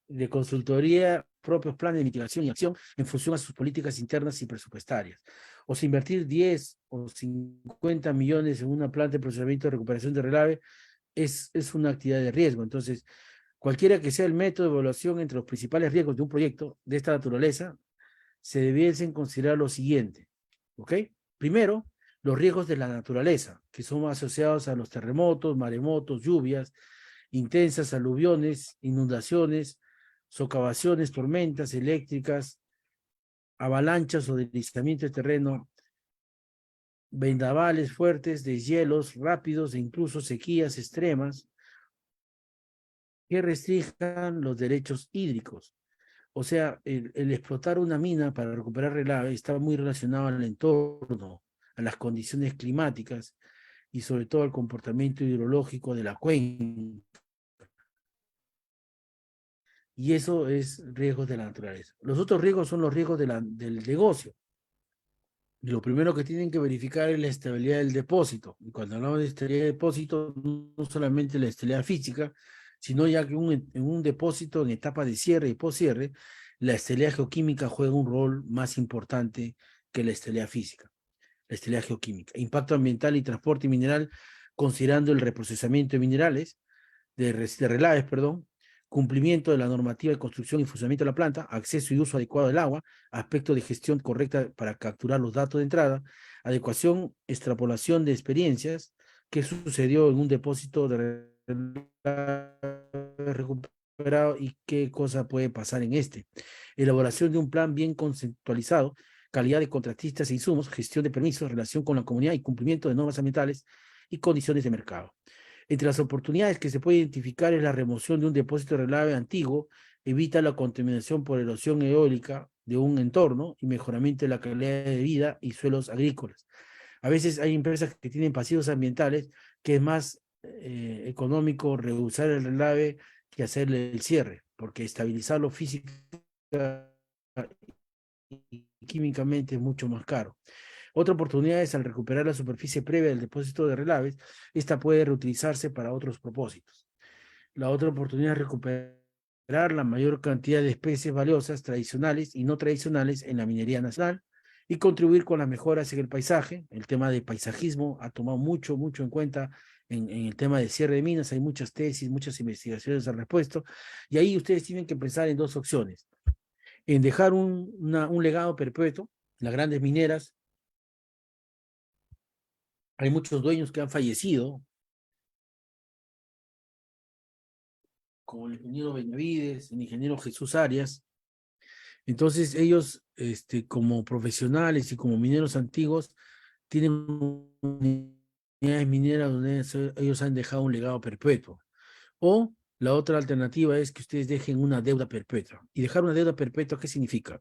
de consultoría, propios planes de mitigación y acción en función a sus políticas internas y presupuestarias. O sea, invertir 10 o 50 millones en una planta de procesamiento de recuperación de relave es una actividad de riesgo. Entonces, cualquiera que sea el método de evaluación entre los principales riesgos de un proyecto de esta naturaleza, se debiesen considerar lo siguiente, ¿ok? Primero, los riesgos de la naturaleza, que son asociados a los terremotos, maremotos, lluvias intensas, aluviones, inundaciones, socavaciones, tormentas eléctricas, avalanchas o deslizamiento de terreno, vendavales fuertes, deshielos rápidos e incluso sequías extremas que restrinjan los derechos hídricos. O sea, el explotar una mina para recuperar relave está muy relacionado al entorno, a las condiciones climáticas y sobre todo al comportamiento hidrológico de la cuenca. Y eso es riesgos de la naturaleza. Los otros riesgos son los riesgos del negocio. Y lo primero que tienen que verificar es la estabilidad del depósito. Y cuando hablamos de estabilidad del depósito, no solamente la estabilidad física, sino ya que en un depósito en etapa de cierre y poscierre, la estabilidad geoquímica juega un rol más importante que la estabilidad física. La estabilidad geoquímica. Impacto ambiental y transporte mineral, considerando el reprocesamiento de minerales, de relaves, perdón, cumplimiento de la normativa de construcción y funcionamiento de la planta, acceso y uso adecuado del agua, aspecto de gestión correcta para capturar los datos de entrada, adecuación, extrapolación de experiencias, qué sucedió en un depósito de recuperado y qué cosa puede pasar en este. Elaboración de un plan bien conceptualizado, calidad de contratistas e insumos, gestión de permisos, relación con la comunidad y cumplimiento de normas ambientales y condiciones de mercado. Entre las oportunidades que se puede identificar es la remoción de un depósito de relave antiguo, evita la contaminación por erosión eólica de un entorno y mejoramiento de la calidad de vida y suelos agrícolas. A veces hay empresas que tienen pasivos ambientales que es más económico reusar el relave que hacerle el cierre, porque estabilizarlo física y químicamente es mucho más caro. Otra oportunidad es al recuperar la superficie previa del depósito de relaves, esta puede reutilizarse para otros propósitos. La otra oportunidad es recuperar la mayor cantidad de especies valiosas, tradicionales y no tradicionales en la minería nacional y contribuir con las mejoras en el paisaje. El tema de paisajismo ha tomado mucho en cuenta en el tema de cierre de minas. Hay muchas tesis, muchas investigaciones al respecto. Y ahí ustedes tienen que pensar en dos opciones. En dejar un legado perpetuo. Las grandes mineras, hay muchos dueños que han fallecido, como el ingeniero Benavides, el ingeniero Jesús Arias. Entonces ellos, como profesionales y como mineros antiguos, tienen unidades mineras donde ellos han dejado un legado perpetuo. O la otra alternativa es que ustedes dejen una deuda perpetua. ¿Y dejar una deuda perpetua qué significa?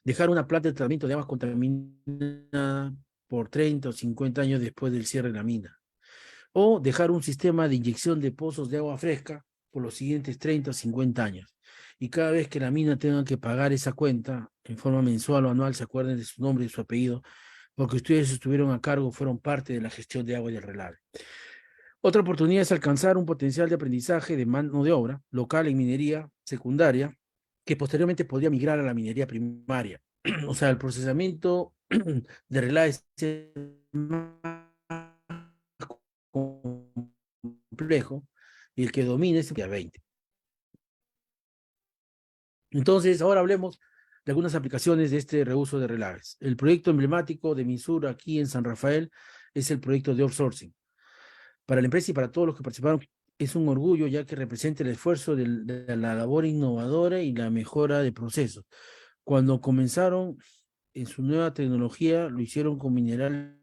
Dejar una planta de tratamiento de aguas contaminada por 30 o 50 años después del cierre de la mina. O dejar un sistema de inyección de pozos de agua fresca por los siguientes 30 o 50 años. Y cada vez que la mina tenga que pagar esa cuenta en forma mensual o anual, se acuerden de su nombre y su apellido, porque ustedes estuvieron a cargo, fueron parte de la gestión de agua y del relave. Otra oportunidad es alcanzar un potencial de aprendizaje de mano de obra local en minería secundaria, que posteriormente podría migrar a la minería primaria. O sea, el procesamiento de relaves es más complejo y el que domina es el 20. Entonces, ahora hablemos de algunas aplicaciones de este reuso de relaves. El proyecto emblemático de Minsur aquí en San Rafael es el proyecto de outsourcing. Para la empresa y para todos los que participaron, es un orgullo ya que representa el esfuerzo de la labor innovadora y la mejora de procesos. Cuando comenzaron en su nueva tecnología, lo hicieron con minerales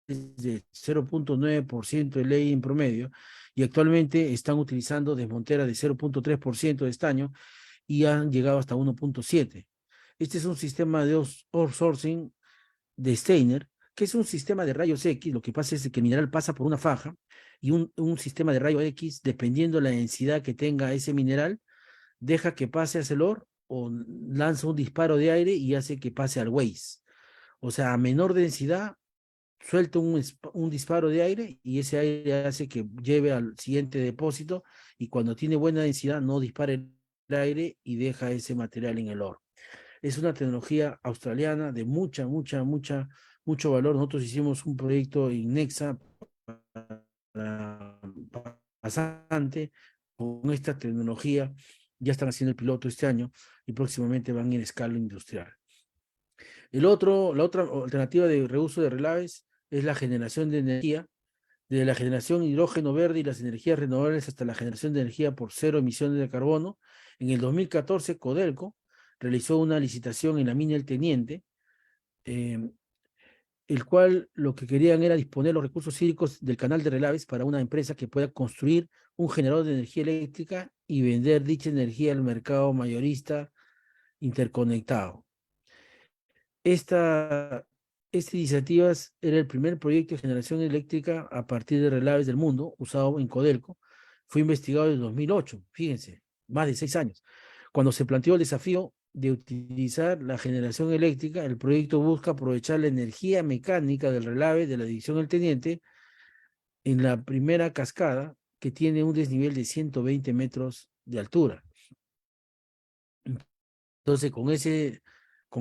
de 0.9% de ley en promedio y actualmente están utilizando desmonteras de 0.3% de estaño y han llegado hasta 1.7. Este es un sistema de outsourcing de Steiner, que es un sistema de rayos X. Lo que pasa es que el mineral pasa por una faja y un sistema de rayos X, dependiendo de la densidad que tenga ese mineral, deja que pase hacia el ore o lanza un disparo de aire y hace que pase al waste. O sea, a menor densidad, suelta un disparo de aire y ese aire hace que lleve al siguiente depósito y cuando tiene buena densidad no dispara el aire y deja ese material en el ore. Es una tecnología australiana de mucho valor. Nosotros hicimos un proyecto en Nexa para pasante con esta tecnología. Ya están haciendo el piloto este año y próximamente van en escala industrial. La otra alternativa de reuso de relaves es la generación de energía, desde la generación de hidrógeno verde y las energías renovables hasta la generación de energía por cero emisiones de carbono. En el 2014, Codelco realizó una licitación en la mina El Teniente, el cual lo que querían era disponer los recursos hídricos del canal de relaves para una empresa que pueda construir un generador de energía eléctrica y vender dicha energía al mercado mayorista interconectado. Esta iniciativa era el primer proyecto de generación eléctrica a partir de relaves del mundo, usado en Codelco. Fue investigado en 2008, fíjense, más de 6 años. Cuando se planteó el desafío de utilizar la generación eléctrica, el proyecto busca aprovechar la energía mecánica del relave de la división El Teniente en la primera cascada, que tiene un desnivel de 120 metros de altura. Entonces, con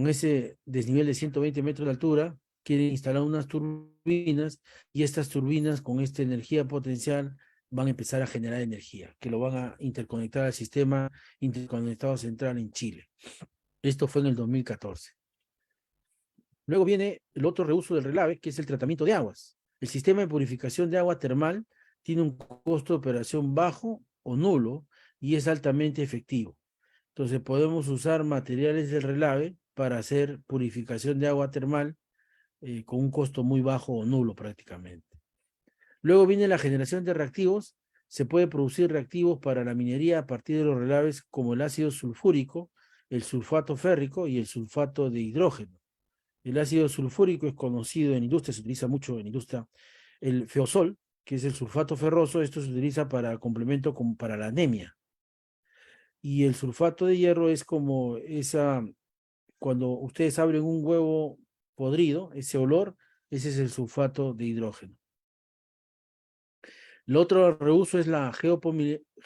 ese desnivel de 120 metros de altura, quieren instalar unas turbinas y estas turbinas con esta energía potencial van a empezar a generar energía, que lo van a interconectar al sistema interconectado central en Chile. Esto fue en el 2014. Luego viene el otro reuso del relave, que es el tratamiento de aguas. El sistema de purificación de agua termal tiene un costo de operación bajo o nulo y es altamente efectivo. Entonces podemos usar materiales del relave para hacer purificación de agua termal con un costo muy bajo o nulo prácticamente. Luego viene la generación de reactivos. Se puede producir reactivos para la minería a partir de los relaves como el ácido sulfúrico, el sulfato férrico y el sulfato de hidrógeno. El ácido sulfúrico es conocido en industria, se utiliza mucho en industria. El feosol, que es el sulfato ferroso, esto se utiliza para complemento para la anemia. Y el sulfato de hierro es como cuando ustedes abren un huevo podrido, ese olor, ese es el sulfato de hidrógeno. El otro reuso es la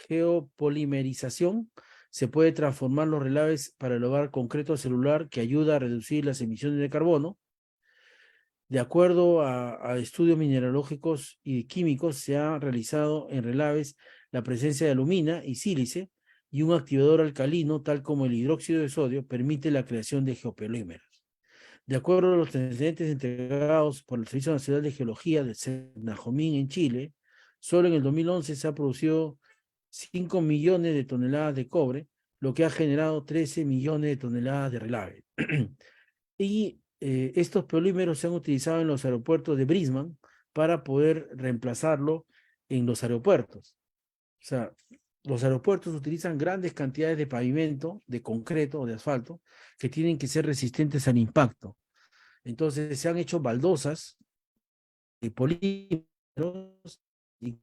geopolimerización. Se puede transformar los relaves para elevar concreto celular que ayuda a reducir las emisiones de carbono. De acuerdo a estudios mineralógicos y químicos, se ha realizado en relaves la presencia de alumina y sílice y un activador alcalino, tal como el hidróxido de sodio, permite la creación de geopolímeros. De acuerdo a los antecedentes entregados por el Servicio Nacional de Geología del Senajomín en Chile, solo en el 2011 se ha producido 5 millones de toneladas de cobre, lo que ha generado 13 millones de toneladas de relave. Y estos polímeros se han utilizado en los aeropuertos de Brisbane para poder reemplazarlo en los aeropuertos. O sea, los aeropuertos utilizan grandes cantidades de pavimento, de concreto o de asfalto, que tienen que ser resistentes al impacto. Entonces se han hecho baldosas de polímeros y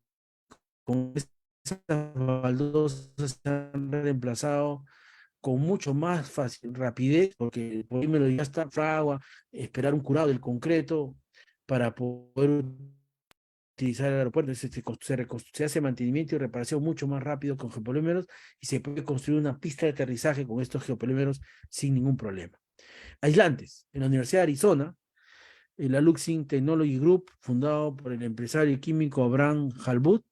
con esas baldosas se han reemplazado con mucho más rapidez, porque el polímero ya está fragua, esperar un curado del concreto para poder utilizar el aeropuerto. Se hace mantenimiento y reparación mucho más rápido con geopolímeros y se puede construir una pista de aterrizaje con estos geopolímeros sin ningún problema. Aislantes. En la Universidad de Arizona, la Luxing Technology Group, fundado por el empresario químico Abraham Halbut,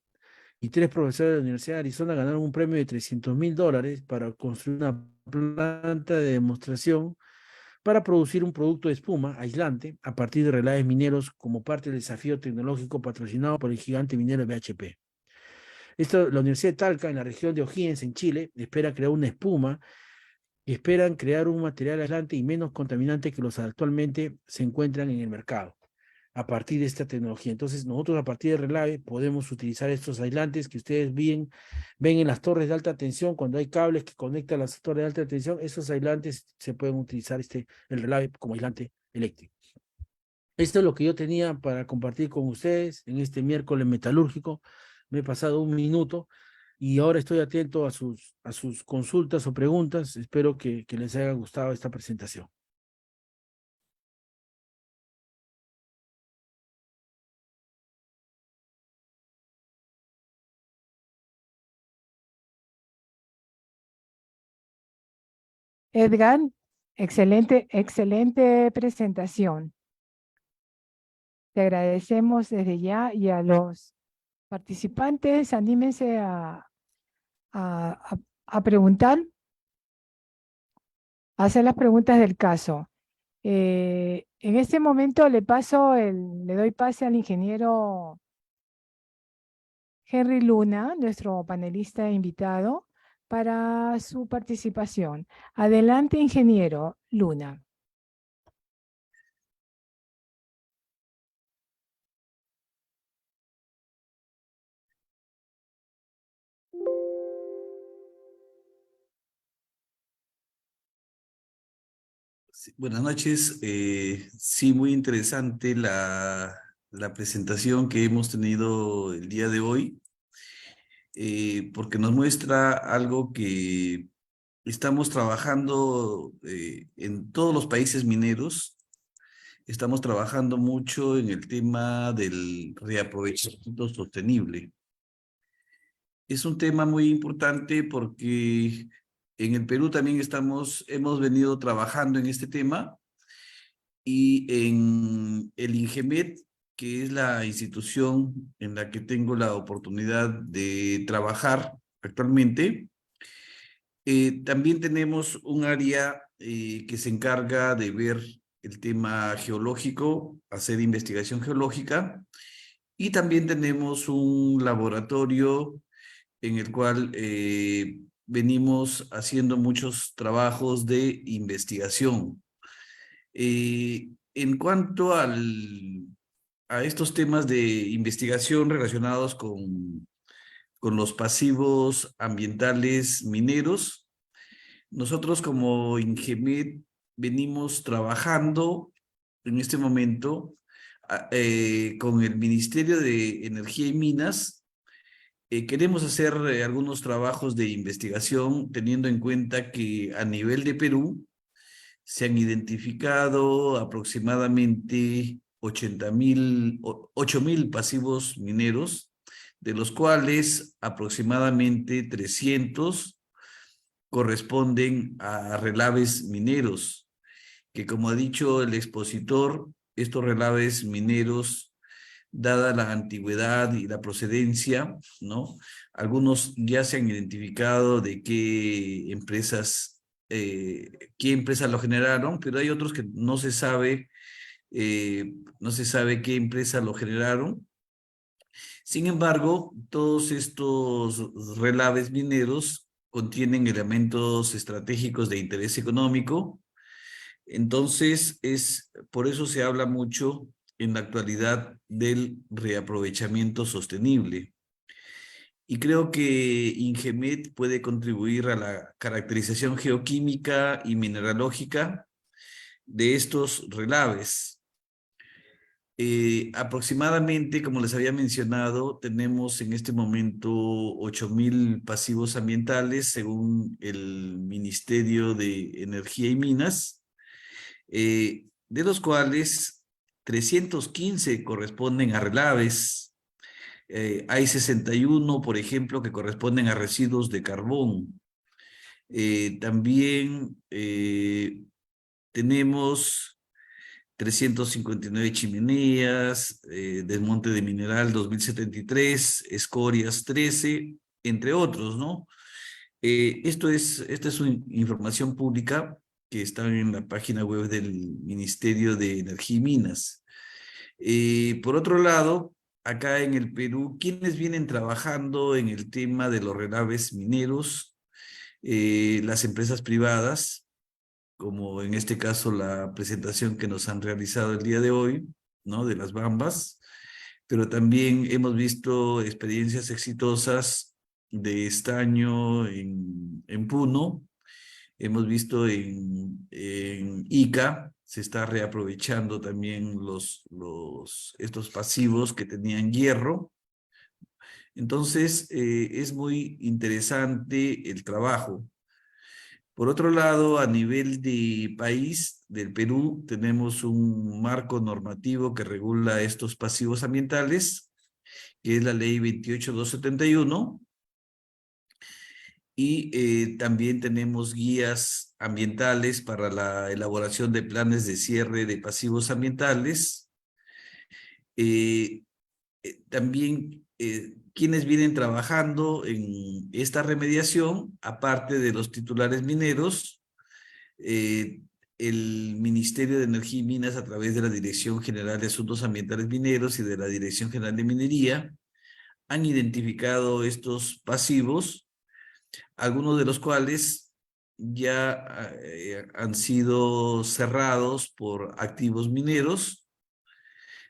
y 3 profesores de la Universidad de Arizona ganaron un premio de $300,000 para construir una planta de demostración para producir un producto de espuma aislante a partir de relaves mineros como parte del desafío tecnológico patrocinado por el gigante minero BHP. La Universidad de Talca, en la región de O'Higgins, en Chile, espera crear una espuma y esperan crear un material aislante y menos contaminante que los actualmente se encuentran en el mercado a partir de esta tecnología. Entonces, nosotros a partir de relave podemos utilizar estos aislantes que ustedes ven en las torres de alta tensión, cuando hay cables que conectan las torres de alta tensión, esos aislantes se pueden utilizar el relave como aislante eléctrico. Esto es lo que yo tenía para compartir con ustedes en este miércoles metalúrgico. Me he pasado un minuto y ahora estoy atento a sus consultas o preguntas. Espero que les haya gustado esta presentación. Edgar, excelente presentación. Te agradecemos desde ya y a los participantes, anímense a preguntar, a hacer las preguntas del caso. En este momento le doy pase al ingeniero Henry Luna, nuestro panelista invitado, para su participación. Adelante, ingeniero Luna. Sí, buenas noches. Sí, muy interesante la presentación que hemos tenido el día de hoy, porque nos muestra algo que estamos trabajando en todos los países mineros. Estamos trabajando mucho en el tema del reaprovechamiento sostenible. Es un tema muy importante porque en el Perú también hemos venido trabajando en este tema y en el INGEMET que es la institución en la que tengo la oportunidad de trabajar actualmente, también tenemos un área que se encarga de ver el tema geológico, hacer investigación geológica, y también tenemos un laboratorio en el cual venimos haciendo muchos trabajos de investigación. En cuanto a estos temas de investigación relacionados con los pasivos ambientales mineros, nosotros como Ingemet venimos trabajando en este momento con el Ministerio de Energía y Minas. Queremos hacer algunos trabajos de investigación teniendo en cuenta que a nivel de Perú se han identificado aproximadamente 8.000 pasivos mineros, de los cuales aproximadamente 300 corresponden a relaves mineros, que como ha dicho el expositor, estos relaves mineros, dada la antigüedad y la procedencia, ¿no? Algunos ya se han identificado de qué empresas lo generaron, pero hay otros que no se sabe qué empresa lo generaron. Sin embargo, todos estos relaves mineros contienen elementos estratégicos de interés económico. Entonces, por eso se habla mucho en la actualidad del reaprovechamiento sostenible. Y creo que Ingemet puede contribuir a la caracterización geoquímica y mineralógica de estos relaves. Aproximadamente, como les había mencionado, tenemos en este momento 8.000 pasivos ambientales según el Ministerio de Energía y Minas, de los cuales 315 corresponden a relaves. Hay 61, por ejemplo, que corresponden a residuos de carbón. También tenemos 359 chimeneas, desmonte de mineral 2073, escorias 13, entre otros, ¿no? Esta es una información pública que está en la página web del Ministerio de Energía y Minas. Por otro lado, acá en el Perú, ¿quiénes vienen trabajando en el tema de los relaves mineros? Las empresas privadas, como en este caso la presentación que nos han realizado el día de hoy, ¿no? De las Bambas, pero también hemos visto experiencias exitosas de estaño en Puno, hemos visto en Ica, se está reaprovechando también estos pasivos que tenían hierro. Entonces, es muy interesante el trabajo. Por otro lado, a nivel de país, del Perú, tenemos un marco normativo que regula estos pasivos ambientales, que es la Ley 28271, y también tenemos guías ambientales para la elaboración de planes de cierre de pasivos ambientales. También quienes vienen trabajando en esta remediación, aparte de los titulares mineros, el Ministerio de Energía y Minas, a través de la Dirección General de Asuntos Ambientales Mineros y de la Dirección General de Minería, han identificado estos pasivos, algunos de los cuales ya han sido cerrados por activos mineros.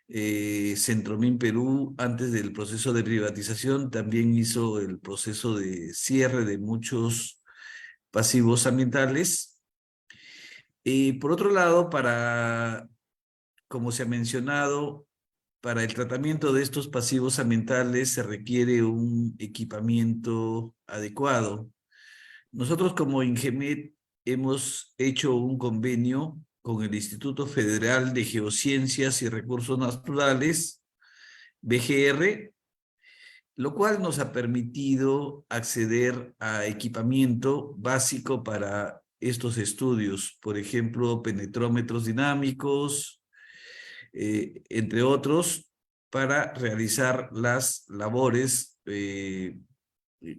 Centromin Perú, antes del proceso de privatización, también hizo el proceso de cierre de muchos pasivos ambientales. Por otro lado, como se ha mencionado, para el tratamiento de estos pasivos ambientales se requiere un equipamiento adecuado. Nosotros como Ingemet hemos hecho un convenio con el Instituto Federal de Geociencias y Recursos Naturales, BGR, lo cual nos ha permitido acceder a equipamiento básico para estos estudios, por ejemplo, penetrómetros dinámicos, entre otros, para realizar las labores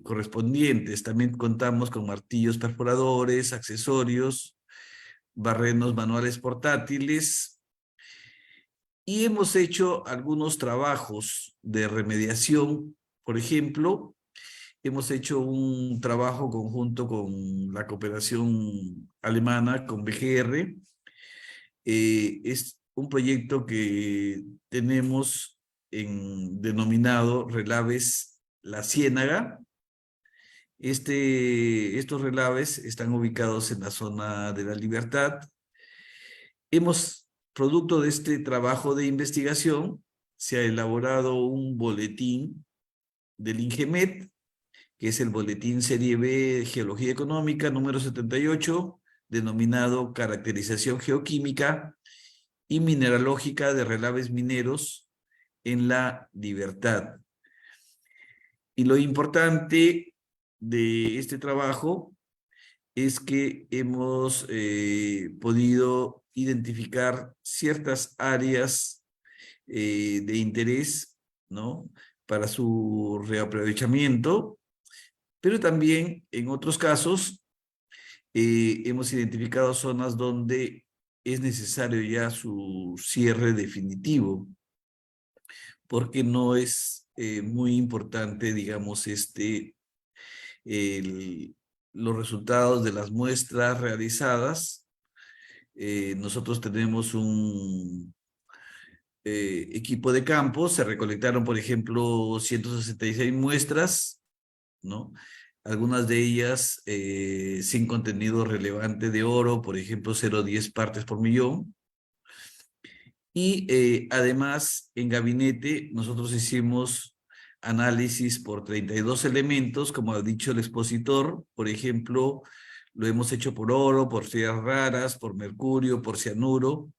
correspondientes. También contamos con martillos perforadores, accesorios, barrenos manuales portátiles, y hemos hecho algunos trabajos de remediación. Por ejemplo, hemos hecho un trabajo conjunto con la cooperación alemana, con BGR. Es un proyecto que tenemos denominado Relaves La Ciénaga. Estos relaves están ubicados en la zona de La Libertad. Producto de este trabajo de investigación, se ha elaborado un boletín del INGEMET, que es el Boletín Serie B Geología Económica número 78, denominado Caracterización Geoquímica y Mineralógica de Relaves Mineros en La Libertad. Y lo importante de este trabajo es que hemos podido identificar ciertas áreas de interés, ¿no?, para su reaprovechamiento, pero también en otros casos hemos identificado zonas donde es necesario ya su cierre definitivo, porque no es muy importante, digamos, los resultados de las muestras realizadas. Nosotros tenemos un equipo de campo. Se recolectaron, por ejemplo, 166 muestras, ¿no? Algunas de ellas sin contenido relevante de oro, por ejemplo, 0,10 partes por millón. Y además, en gabinete, nosotros hicimos análisis por 32 elementos, como ha dicho el expositor. Por ejemplo, lo hemos hecho por oro, por tierras raras, por mercurio, por cianuro,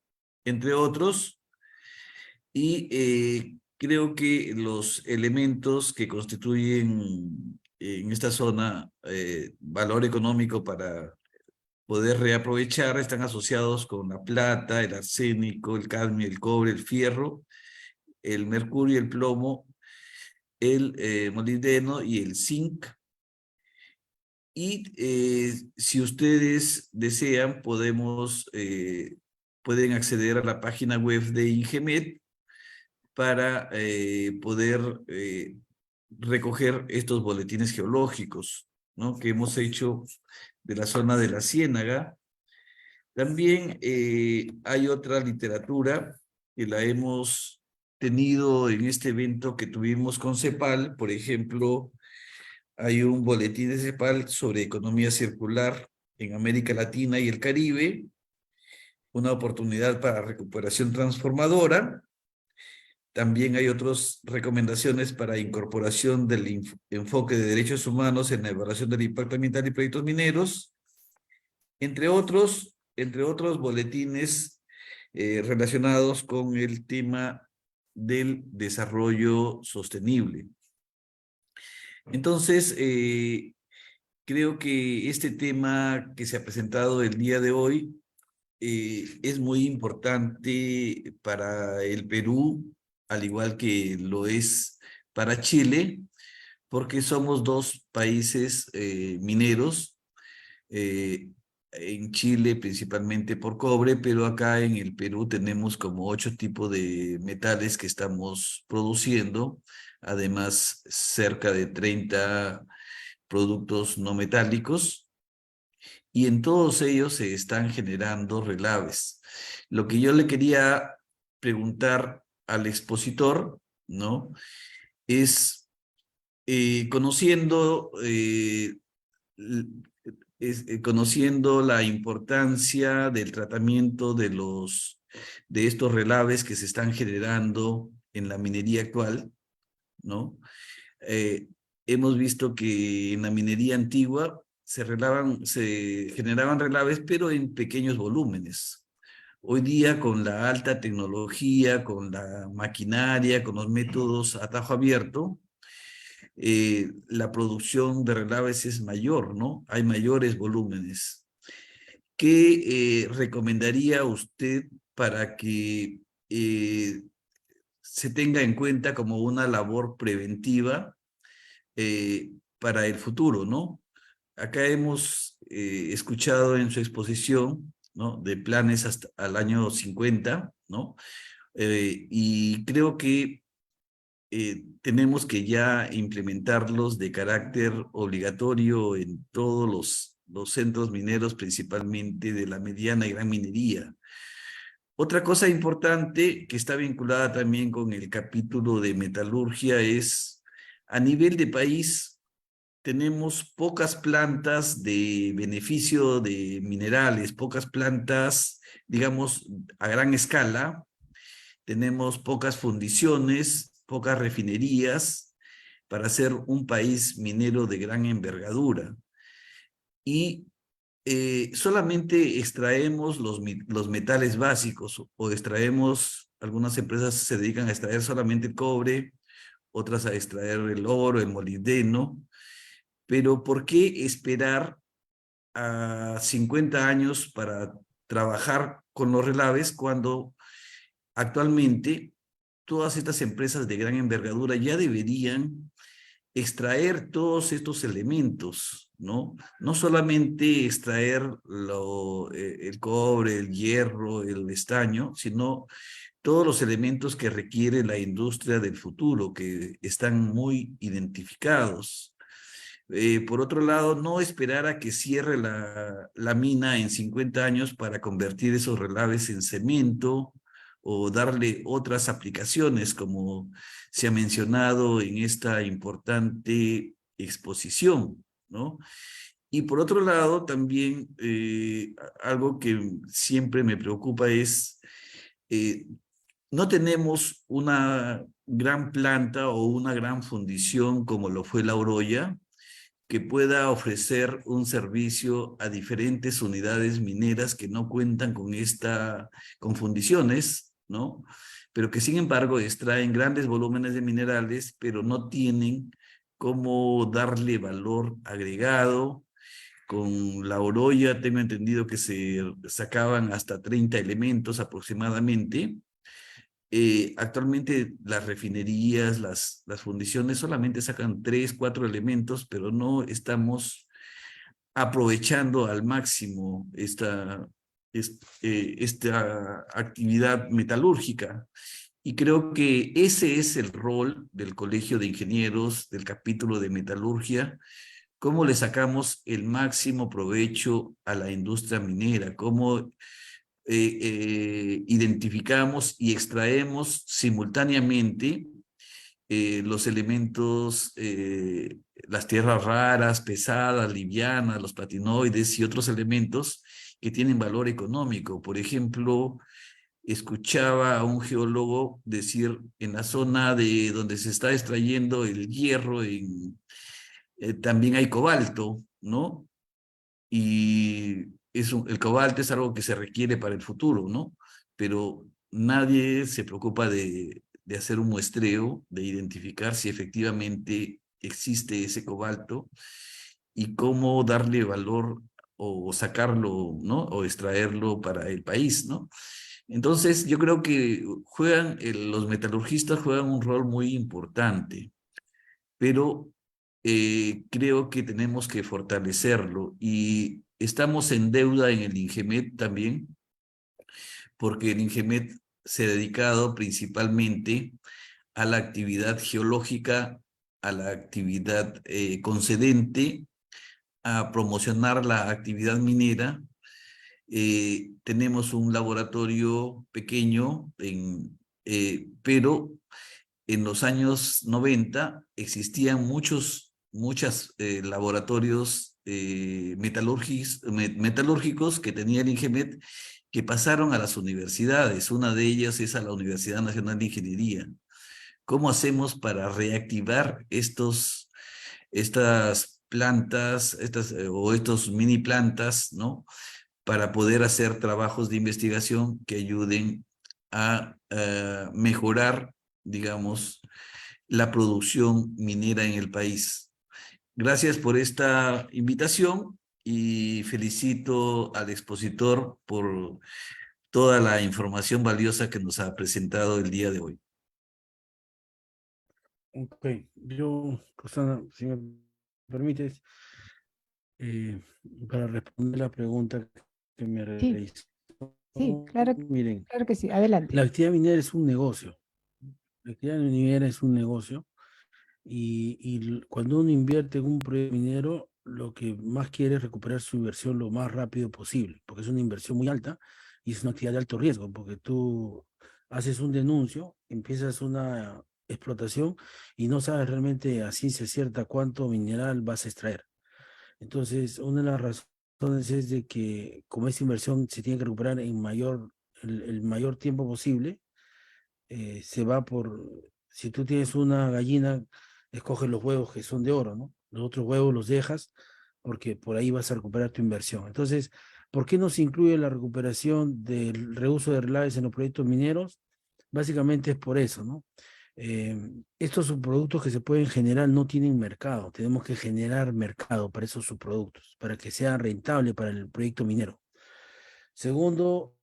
entre otros. Y creo que los elementos que constituyen en esta zona valor económico para poder reaprovechar están asociados con la plata, el arsénico, el cadmio, el cobre, el fierro, el mercurio, el plomo, el molibdeno y el zinc. Y si ustedes desean, pueden acceder a la página web de INGEMET para poder recoger estos boletines geológicos, ¿no?, que hemos hecho de la zona de la Ciénaga. También hay otra literatura que la hemos tenido en este evento que tuvimos con CEPAL. Por ejemplo, hay un boletín de CEPAL sobre economía circular en América Latina y el Caribe, una oportunidad para recuperación transformadora. También hay otras recomendaciones para incorporación del enfoque de derechos humanos en la evaluación del impacto ambiental y proyectos mineros, entre otros boletines relacionados con el tema del desarrollo sostenible. Entonces, creo que este tema que se ha presentado el día de hoy es muy importante para el Perú, al igual que lo es para Chile, porque somos dos países mineros. En Chile principalmente por cobre, pero acá en el Perú tenemos como 8 tipos de metales que estamos produciendo, además cerca de 30 productos no metálicos, y en todos ellos se están generando relaves. Lo que yo le quería preguntar al expositor, ¿no?, es conociendo la importancia del tratamiento de estos relaves que se están generando en la minería actual, ¿no? Hemos visto que en la minería antigua se generaban relaves, pero en pequeños volúmenes. Hoy día, con la alta tecnología, con la maquinaria, con los métodos a tajo abierto, la producción de relaves es mayor, ¿no? Hay mayores volúmenes. ¿Qué recomendaría usted para que se tenga en cuenta como una labor preventiva para el futuro, ¿no? Acá hemos escuchado en su exposición, ¿no?, de planes hasta al año 50, ¿no? Y creo que tenemos que ya implementarlos de carácter obligatorio en todos los centros mineros, principalmente de la mediana y gran minería. Otra cosa importante que está vinculada también con el capítulo de metalurgia es, a nivel de país, tenemos pocas plantas de beneficio de minerales, pocas plantas, digamos, a gran escala. Tenemos pocas fundiciones, pocas refinerías para ser un país minero de gran envergadura. Y solamente extraemos los metales básicos o extraemos, algunas empresas se dedican a extraer solamente el cobre, otras a extraer el oro, el molibdeno, pero ¿por qué esperar a 50 años para trabajar con los relaves cuando actualmente todas estas empresas de gran envergadura ya deberían extraer todos estos elementos, ¿no? No solamente extraer el cobre, el hierro, el estaño, sino todos los elementos que requiere la industria del futuro, que están muy identificados. Por otro lado, no esperar a que cierre la mina en 50 años para convertir esos relaves en cemento o darle otras aplicaciones, como se ha mencionado en esta importante exposición, ¿no? Y por otro lado, también algo que siempre me preocupa es, eh, no tenemos una gran planta o una gran fundición como lo fue la Oroya, que pueda ofrecer un servicio a diferentes unidades mineras que no cuentan con fundiciones, ¿no? Pero que sin embargo extraen grandes volúmenes de minerales, pero no tienen cómo darle valor agregado. Con la Oroya tengo entendido que se sacaban hasta 30 elementos aproximadamente. Actualmente las refinerías, las fundiciones solamente sacan 3, 4 elementos, pero no estamos aprovechando al máximo esta actividad metalúrgica. Y creo que ese es el rol del Colegio de Ingenieros, del capítulo de metalurgia, cómo le sacamos el máximo provecho a la industria minera, cómo identificamos y extraemos simultáneamente los elementos, las tierras raras, pesadas, livianas, los platinoides y otros elementos que tienen valor económico. Por ejemplo, escuchaba a un geólogo decir en la zona de donde se está extrayendo el hierro, también hay cobalto, ¿no? Y el cobalto es algo que se requiere para el futuro, ¿no? Pero nadie se preocupa de hacer un muestreo, de identificar si efectivamente existe ese cobalto y cómo darle valor o sacarlo, ¿no? O extraerlo para el país, ¿no? Entonces, yo creo que los metalurgistas juegan un rol muy importante, pero creo que tenemos que fortalecerlo y estamos en deuda en el INGEMET también, porque el INGEMET se ha dedicado principalmente a la actividad geológica, a la actividad concedente, a promocionar la actividad minera. Tenemos un laboratorio pequeño, pero en los años 90 existían muchos laboratorios metalúrgicos que tenía el INGEMET que pasaron a las universidades. Una de ellas es a la Universidad Nacional de Ingeniería. ¿Cómo hacemos para reactivar estas plantas, o estos mini plantas, ¿no? Para poder hacer trabajos de investigación que ayuden a mejorar, digamos, la producción minera en el país. Gracias por esta invitación y felicito al expositor por toda la información valiosa que nos ha presentado el día de hoy. Ok, yo, Rosana, si me permites, eh, para responder la pregunta que me Sí, realizó, sí, miren, claro que sí. la Adelante. actividad minera es un negocio. La actividad minera es un negocio y cuando uno invierte en un proyecto minero, lo que más quiere es recuperar su inversión lo más rápido posible, porque es una inversión muy alta y es una actividad de alto riesgo, porque tú haces un denuncio, empiezas una explotación y no sabes realmente a ciencia cierta cuánto mineral vas a extraer. Entonces, una de las razones es de que como esa inversión se tiene que recuperar en el mayor tiempo posible, se va por, si tú tienes una gallina, escoges los huevos que son de oro, ¿no? Los otros huevos los dejas porque por ahí vas a recuperar tu inversión. Entonces, ¿por qué no se incluye la recuperación del reuso de relaves en los proyectos mineros? Básicamente es por eso, ¿no? Estos subproductos que se pueden generar no tienen mercado. Tenemos que generar mercado para esos subproductos, para que sea rentable para el proyecto minero. Segundo,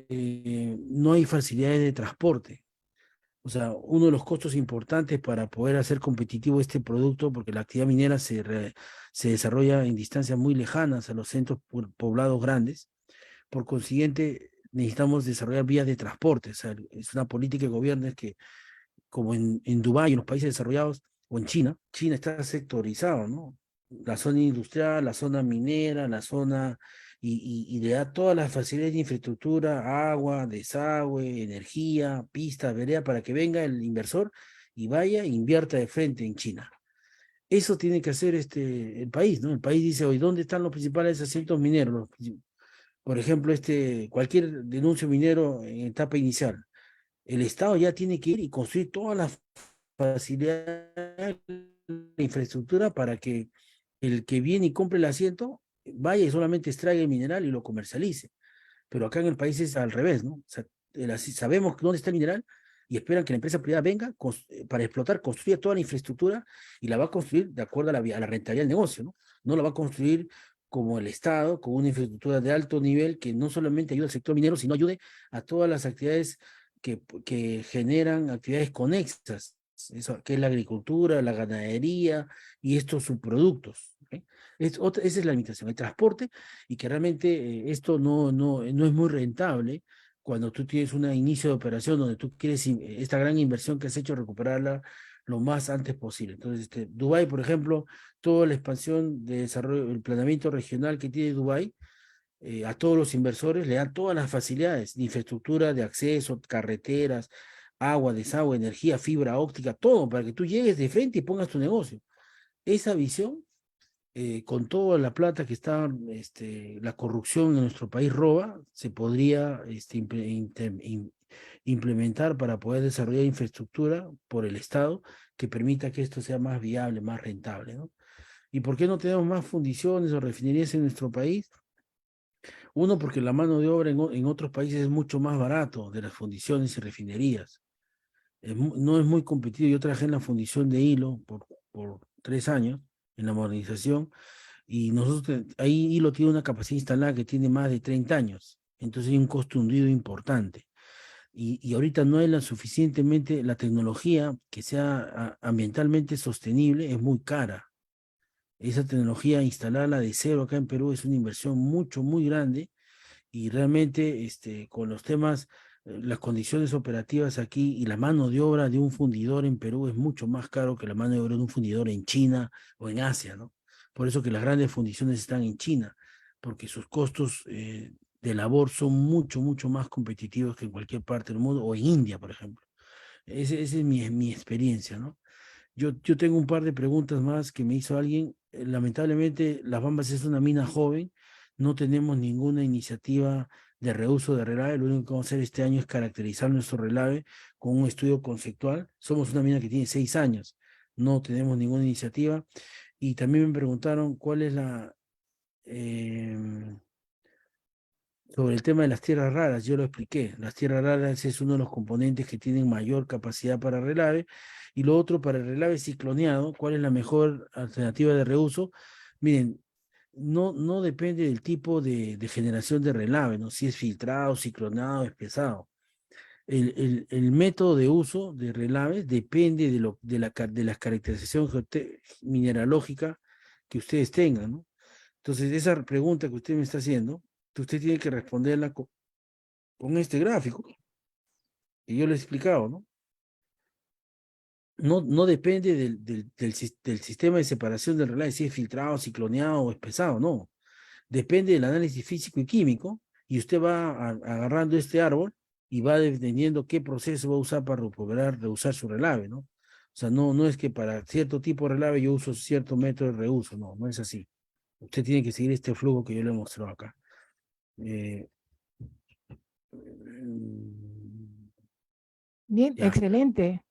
no hay facilidades de transporte. O sea, uno de los costos importantes para poder hacer competitivo este producto, porque la actividad minera se desarrolla en distancias muy lejanas a los centros poblados grandes, por consiguiente necesitamos desarrollar vías de transporte. O sea, es una política de gobierno es que, como en Dubái, en los países desarrollados, o en China, China está sectorizado, ¿no? La zona industrial, la zona minera, la zona, y le da todas las facilidades de infraestructura, agua, desagüe, energía, pistas, vereda, para que venga el inversor y vaya e invierta de frente en China. Eso tiene que hacer el país, ¿no? El país dice, hoy, ¿dónde están los principales asientos mineros? Por ejemplo, cualquier denuncio minero en etapa inicial. El Estado ya tiene que ir y construir todas las facilidades, la infraestructura para que el que viene y compre el asiento vaya y solamente extraiga el mineral y lo comercialice. Pero acá en el país es al revés, ¿no? O sea, sabemos dónde está el mineral y esperan que la empresa privada venga para explotar, construya toda la infraestructura y la va a construir de acuerdo a la rentabilidad del negocio, ¿no? No la va a construir como el Estado, con una infraestructura de alto nivel que no solamente ayude al sector minero, sino ayude a todas las actividades que generan actividades conexas, eso, que es la agricultura, la ganadería y estos subproductos. ¿Okay? Esa es la limitación, el transporte, y que realmente esto no es muy rentable cuando tú tienes un inicio de operación donde tú quieres esta gran inversión que has hecho recuperarla lo más antes posible. Entonces, Dubái, por ejemplo, toda la expansión de desarrollo, el planeamiento regional que tiene Dubái, a todos los inversores le dan todas las facilidades de infraestructura, de acceso, carreteras, agua, desagüe, energía, fibra óptica, todo para que tú llegues de frente y pongas tu negocio. Esa visión, con toda la plata que está, la corrupción en nuestro país roba, se podría implementar para poder desarrollar infraestructura por el Estado que permita que esto sea más viable, más rentable, ¿no? ¿Y por qué no tenemos más fundiciones o refinerías en nuestro país? Uno, porque la mano de obra en otros países es mucho más barato de las fundiciones y refinerías. No es muy competido. Yo trabajé en la fundición de hilo por 3 años, en la modernización, y nosotros, ahí hilo tiene una capacidad instalada que tiene más de 30 años. Entonces hay un costo hundido importante. Y ahorita no hay la tecnología que sea ambientalmente sostenible, es muy cara. Esa tecnología, instalarla de cero acá en Perú es una inversión muy grande y realmente con los temas, las condiciones operativas aquí y la mano de obra de un fundidor en Perú es mucho más caro que la mano de obra de un fundidor en China o en Asia, ¿no? Por eso que las grandes fundiciones están en China, porque sus costos de labor son mucho más competitivos que en cualquier parte del mundo, o en India, por ejemplo. Esa es mi experiencia, ¿no? Yo tengo un par de preguntas más que me hizo alguien. Lamentablemente, Las Bambas es una mina joven, no tenemos ninguna iniciativa de reuso de relave. Lo único que vamos a hacer este año es caracterizar nuestro relave con un estudio conceptual. Somos una mina que tiene 6 años, no tenemos ninguna iniciativa. Y también me preguntaron cuál es em, sobre el tema de las tierras raras. Yo lo expliqué. Las tierras raras es uno de los componentes que tienen mayor capacidad para relave. Y lo otro, para el relave cicloneado, ¿cuál es la mejor alternativa de reuso? Miren, no depende del tipo de generación de relave, ¿no? Si es filtrado, ciclonado, espesado. el método de uso de relaves depende de las caracterizaciones mineralógica que ustedes tengan, ¿no? Entonces, esa pregunta que usted me está haciendo, usted tiene que responderla con este gráfico que yo le he explicado, ¿no? No depende del sistema de separación del relave, si es filtrado, cicloneado o espesado, no. Depende del análisis físico y químico, y usted va agarrando este árbol y va definiendo qué proceso va a usar para poder reusar su relave, ¿no? O sea, no es que para cierto tipo de relave yo uso cierto método de reuso, no es así. Usted tiene que seguir este flujo que yo le he mostrado acá. Eh, Bien, ya. excelente.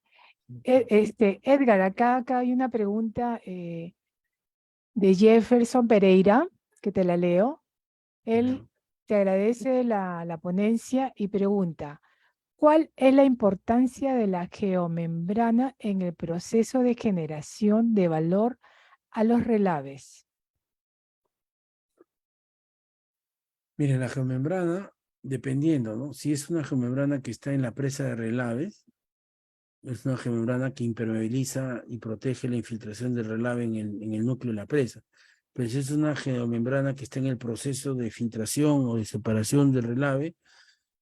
Edgar, acá hay una pregunta de Jefferson Pereira, que te la leo. Él te agradece la ponencia y pregunta, ¿cuál es la importancia de la geomembrana en el proceso de generación de valor a los relaves? Miren, la geomembrana, dependiendo, ¿no? Si es una geomembrana que está en la presa de relaves, es una geomembrana que impermeabiliza y protege la infiltración del relave en el núcleo de la presa. Pero si es una geomembrana que está en el proceso de filtración o de separación del relave,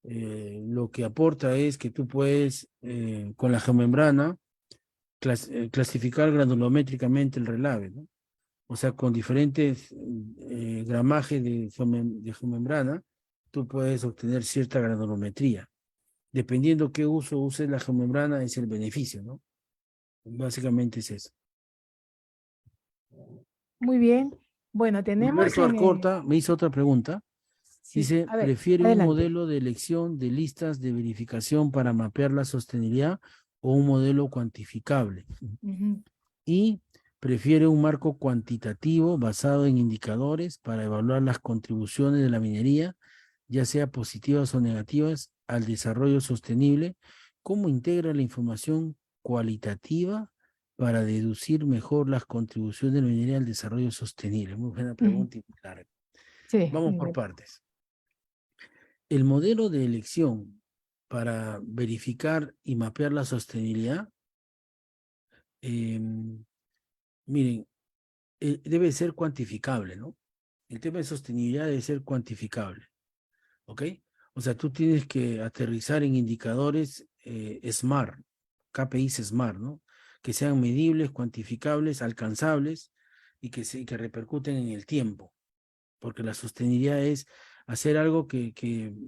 lo que aporta es que tú puedes, con la geomembrana, clasificar granulométricamente el relave, ¿no? O sea, con diferentes gramajes de geomembrana, tú puedes obtener cierta granulometría. Dependiendo qué uso uses la geomembrana, es el beneficio, ¿no? Básicamente es eso. Muy bien. Bueno, tenemos Humberto en... Arcorta me hizo otra pregunta. sí, Dice, a ver, ¿prefiere un adelante. modelo de elección de listas de verificación para mapear la sostenibilidad o un modelo cuantificable? Ujú. Y prefiere un marco cuantitativo basado en indicadores para evaluar las contribuciones de la minería, ya sea positivas o negativas, al desarrollo sostenible. ¿Cómo integra la información cualitativa para deducir mejor las contribuciones de la minería al desarrollo sostenible? Muy buena Ujú. pregunta y muy larga. Sí, Vamos muy por bien. partes. El modelo de elección para verificar y mapear la sostenibilidad, miren, debe ser cuantificable, ¿no? El tema de sostenibilidad debe ser cuantificable, ¿ok? O sea, tú tienes que aterrizar en indicadores SMART, KPIs SMART, ¿no? Que sean medibles, cuantificables, alcanzables y que repercuten en el tiempo, porque la sostenibilidad es hacer algo que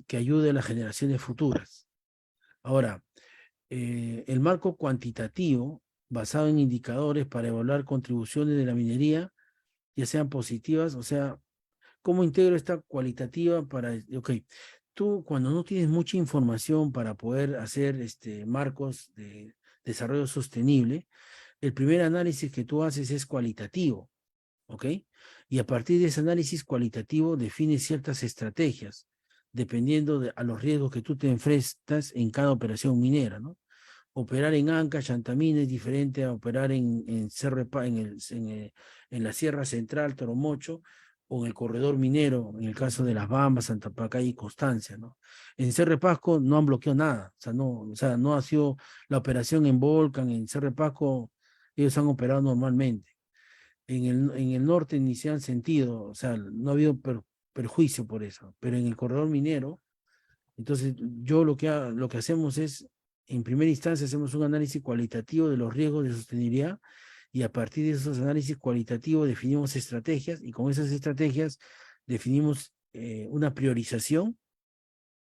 ayude a las generaciones futuras. Ahora, el marco cuantitativo, basado en indicadores para evaluar contribuciones de la minería, ya sean positivas, o sea, ¿cómo integro esta cualitativa para, ok, tú cuando no tienes mucha información para poder hacer marcos de desarrollo sostenible, el primer análisis que tú haces es cualitativo, ¿ok? Y a partir de ese análisis cualitativo defines ciertas estrategias, dependiendo a los riesgos que tú te enfrentas en cada operación minera, ¿no? Operar en Anca, Chantamina es diferente a operar en Cerro en la Sierra Central, Toromocho, o en el corredor minero, en el caso de Las Bambas, Santa Pacay y Constancia, ¿no? En Cerro de Pasco no han bloqueado nada, o sea, no ha sido la operación en Volcan, en Cerro de Pasco, ellos han operado normalmente. En el norte ni se han sentido, o sea, no ha habido perjuicio por eso, pero en el corredor minero, entonces yo lo que hacemos es, en primera instancia, hacemos un análisis cualitativo de los riesgos de sostenibilidad y a partir de esos análisis cualitativos definimos estrategias y con esas estrategias definimos una priorización,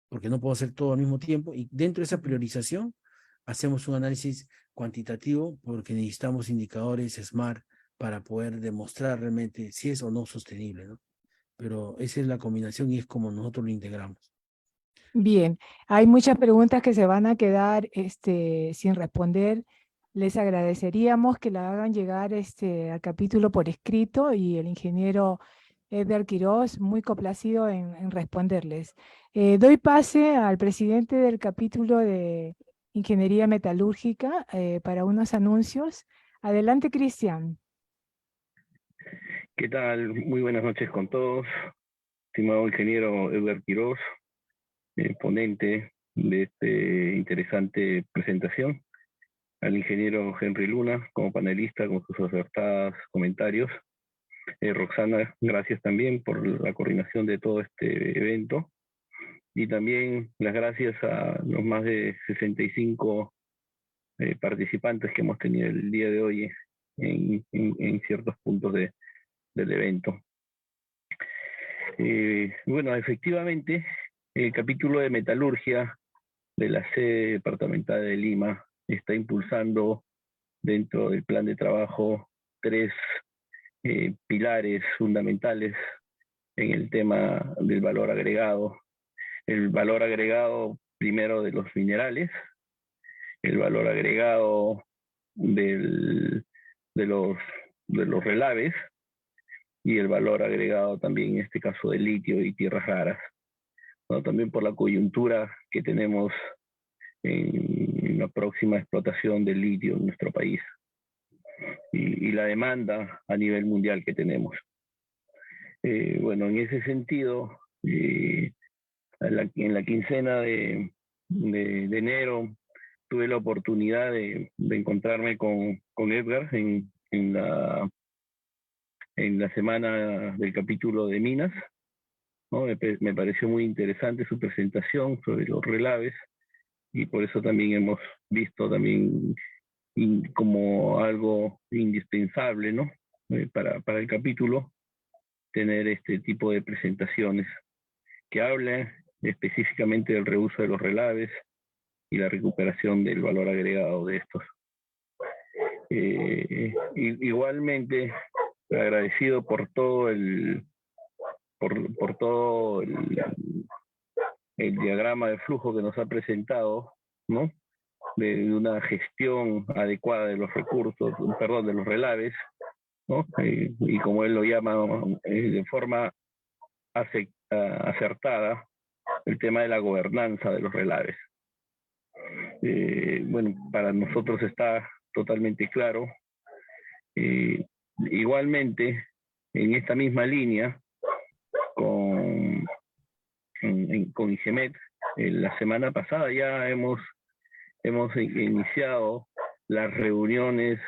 porque no puedo hacer todo al mismo tiempo, y dentro de esa priorización hacemos un análisis cuantitativo porque necesitamos indicadores SMART para poder demostrar realmente si es o no sostenible, ¿no? Pero esa es la combinación y es como nosotros lo integramos. Bien, hay muchas preguntas que se van a quedar sin responder. Les agradeceríamos que la hagan llegar al capítulo por escrito y el ingeniero Edgar Quirós, muy complacido en responderles. Doy pase al presidente del capítulo de Ingeniería Metalúrgica para unos anuncios. Adelante, Cristian. ¿Qué tal? Muy buenas noches con todos. Estimado ingeniero Edgar Quirós, ponente, de esta interesante presentación, al ingeniero Henry Luna como panelista con sus acertados comentarios. Roxana, gracias también por la coordinación de todo este evento, y también las gracias a los más de 65 participantes que hemos tenido el día de hoy en ciertos puntos del evento. Bueno, efectivamente, el capítulo de metalurgia de la sede departamental de Lima está impulsando dentro del plan de trabajo 3 pilares fundamentales en el tema del valor agregado. El valor agregado primero de los minerales, el valor agregado de los relaves, y el valor agregado también en este caso de litio y tierras raras, ¿no? También por la coyuntura que tenemos en la próxima explotación del litio en nuestro país y la demanda a nivel mundial que tenemos. Bueno, en ese sentido, en la quincena de enero tuve la oportunidad de encontrarme con Edgar en la semana del capítulo de minas, ¿no? Me pareció muy interesante su presentación sobre los relaves, y por eso también hemos visto también como algo indispensable, ¿no? Para el capítulo, tener este tipo de presentaciones que hablen específicamente del reuso de los relaves y la recuperación del valor agregado de estos. Igualmente, agradecido por todo el diagrama de flujo que nos ha presentado, ¿no? De una gestión adecuada de los recursos, perdón, de los relaves, ¿no? Y como él lo llama, de forma acertada, el tema de la gobernanza de los relaves. Bueno, para nosotros está totalmente claro. Igualmente, en esta misma línea, con IGEMET, la semana pasada ya hemos iniciado las reuniones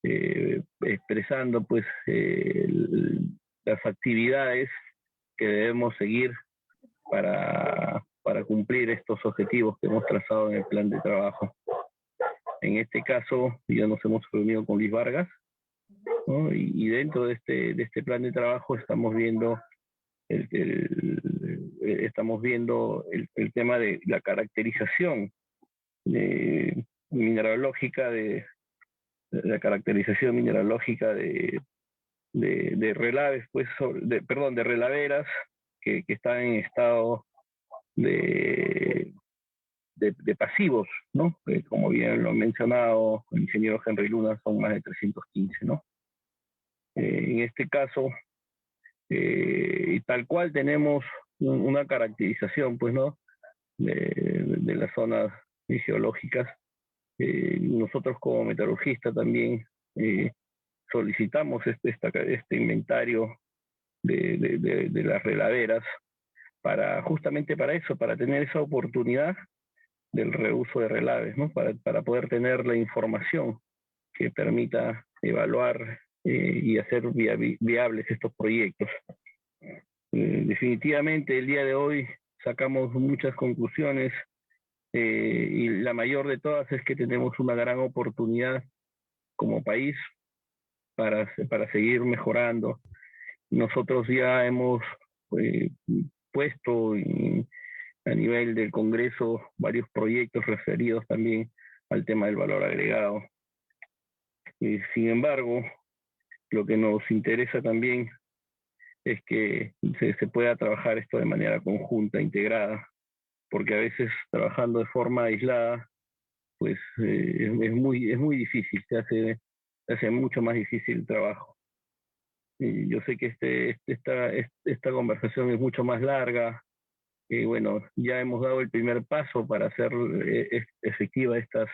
expresando pues las actividades que debemos seguir para cumplir estos objetivos que hemos trazado en el plan de trabajo. En este caso, ya nos hemos reunido con Luis Vargas, ¿no? Y dentro de este plan de trabajo estamos viendo el tema de la caracterización mineralógica de relaves, pues, de relaveras que están en estado de pasivos, ¿no? Como bien lo ha mencionado el ingeniero Henry Luna, son más de 315, ¿no? En este caso, y tal cual tenemos una caracterización, pues, ¿no? De las zonas geológicas. Nosotros como metalurgistas también solicitamos este inventario de las relaveras justamente para eso, para tener esa oportunidad del reuso de relaves, ¿no? Para poder tener la información que permita evaluar y hacer viables estos proyectos. Definitivamente el día de hoy sacamos muchas conclusiones, y la mayor de todas es que tenemos una gran oportunidad como país para seguir mejorando. Nosotros ya hemos puesto a nivel del Congreso varios proyectos referidos también al tema del valor agregado. Sin embargo, lo que nos interesa también es que se pueda trabajar esto de manera conjunta, integrada, porque a veces trabajando de forma aislada, pues es muy difícil, se hace mucho más difícil el trabajo. Y yo sé que esta conversación es mucho más larga. Bueno, ya hemos dado el primer paso para hacer efectiva este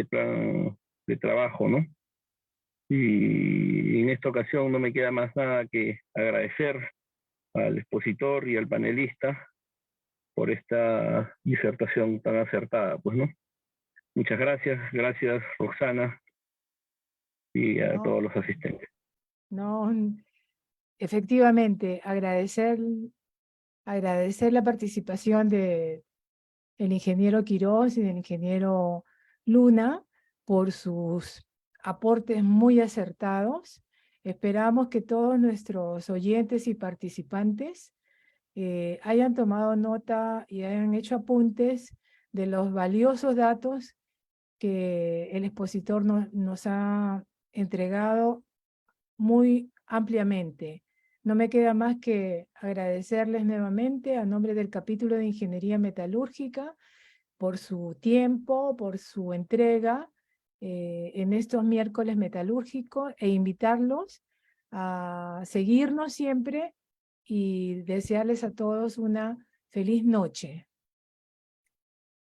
plan de trabajo, ¿no? Y en esta ocasión no me queda más nada que agradecer al expositor y al panelista por esta disertación tan acertada, pues, ¿no? Muchas gracias, gracias Roxana y a No, todos los asistentes. no, efectivamente, agradecer la participación del ingeniero Quirós y del ingeniero Luna por sus aportes muy acertados. Esperamos que todos nuestros oyentes y participantes hayan tomado nota y hayan hecho apuntes de los valiosos datos que el expositor nos ha entregado muy ampliamente. No me queda más que agradecerles nuevamente a nombre del capítulo de Ingeniería Metalúrgica por su tiempo, por su entrega en estos miércoles metalúrgicos e invitarlos a seguirnos siempre y desearles a todos una feliz noche.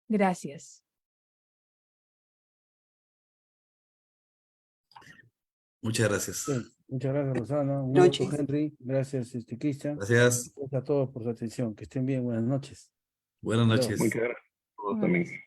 Gracias. Muchas gracias. Sí, muchas gracias, Rosana. Un Noches. gusto, Henry. Gracias, Cristian. Gracias. Gracias a todos por su atención. Que estén bien. Buenas noches. Buenas Adiós. noches. Muchas gracias a todos Un también. abrazo.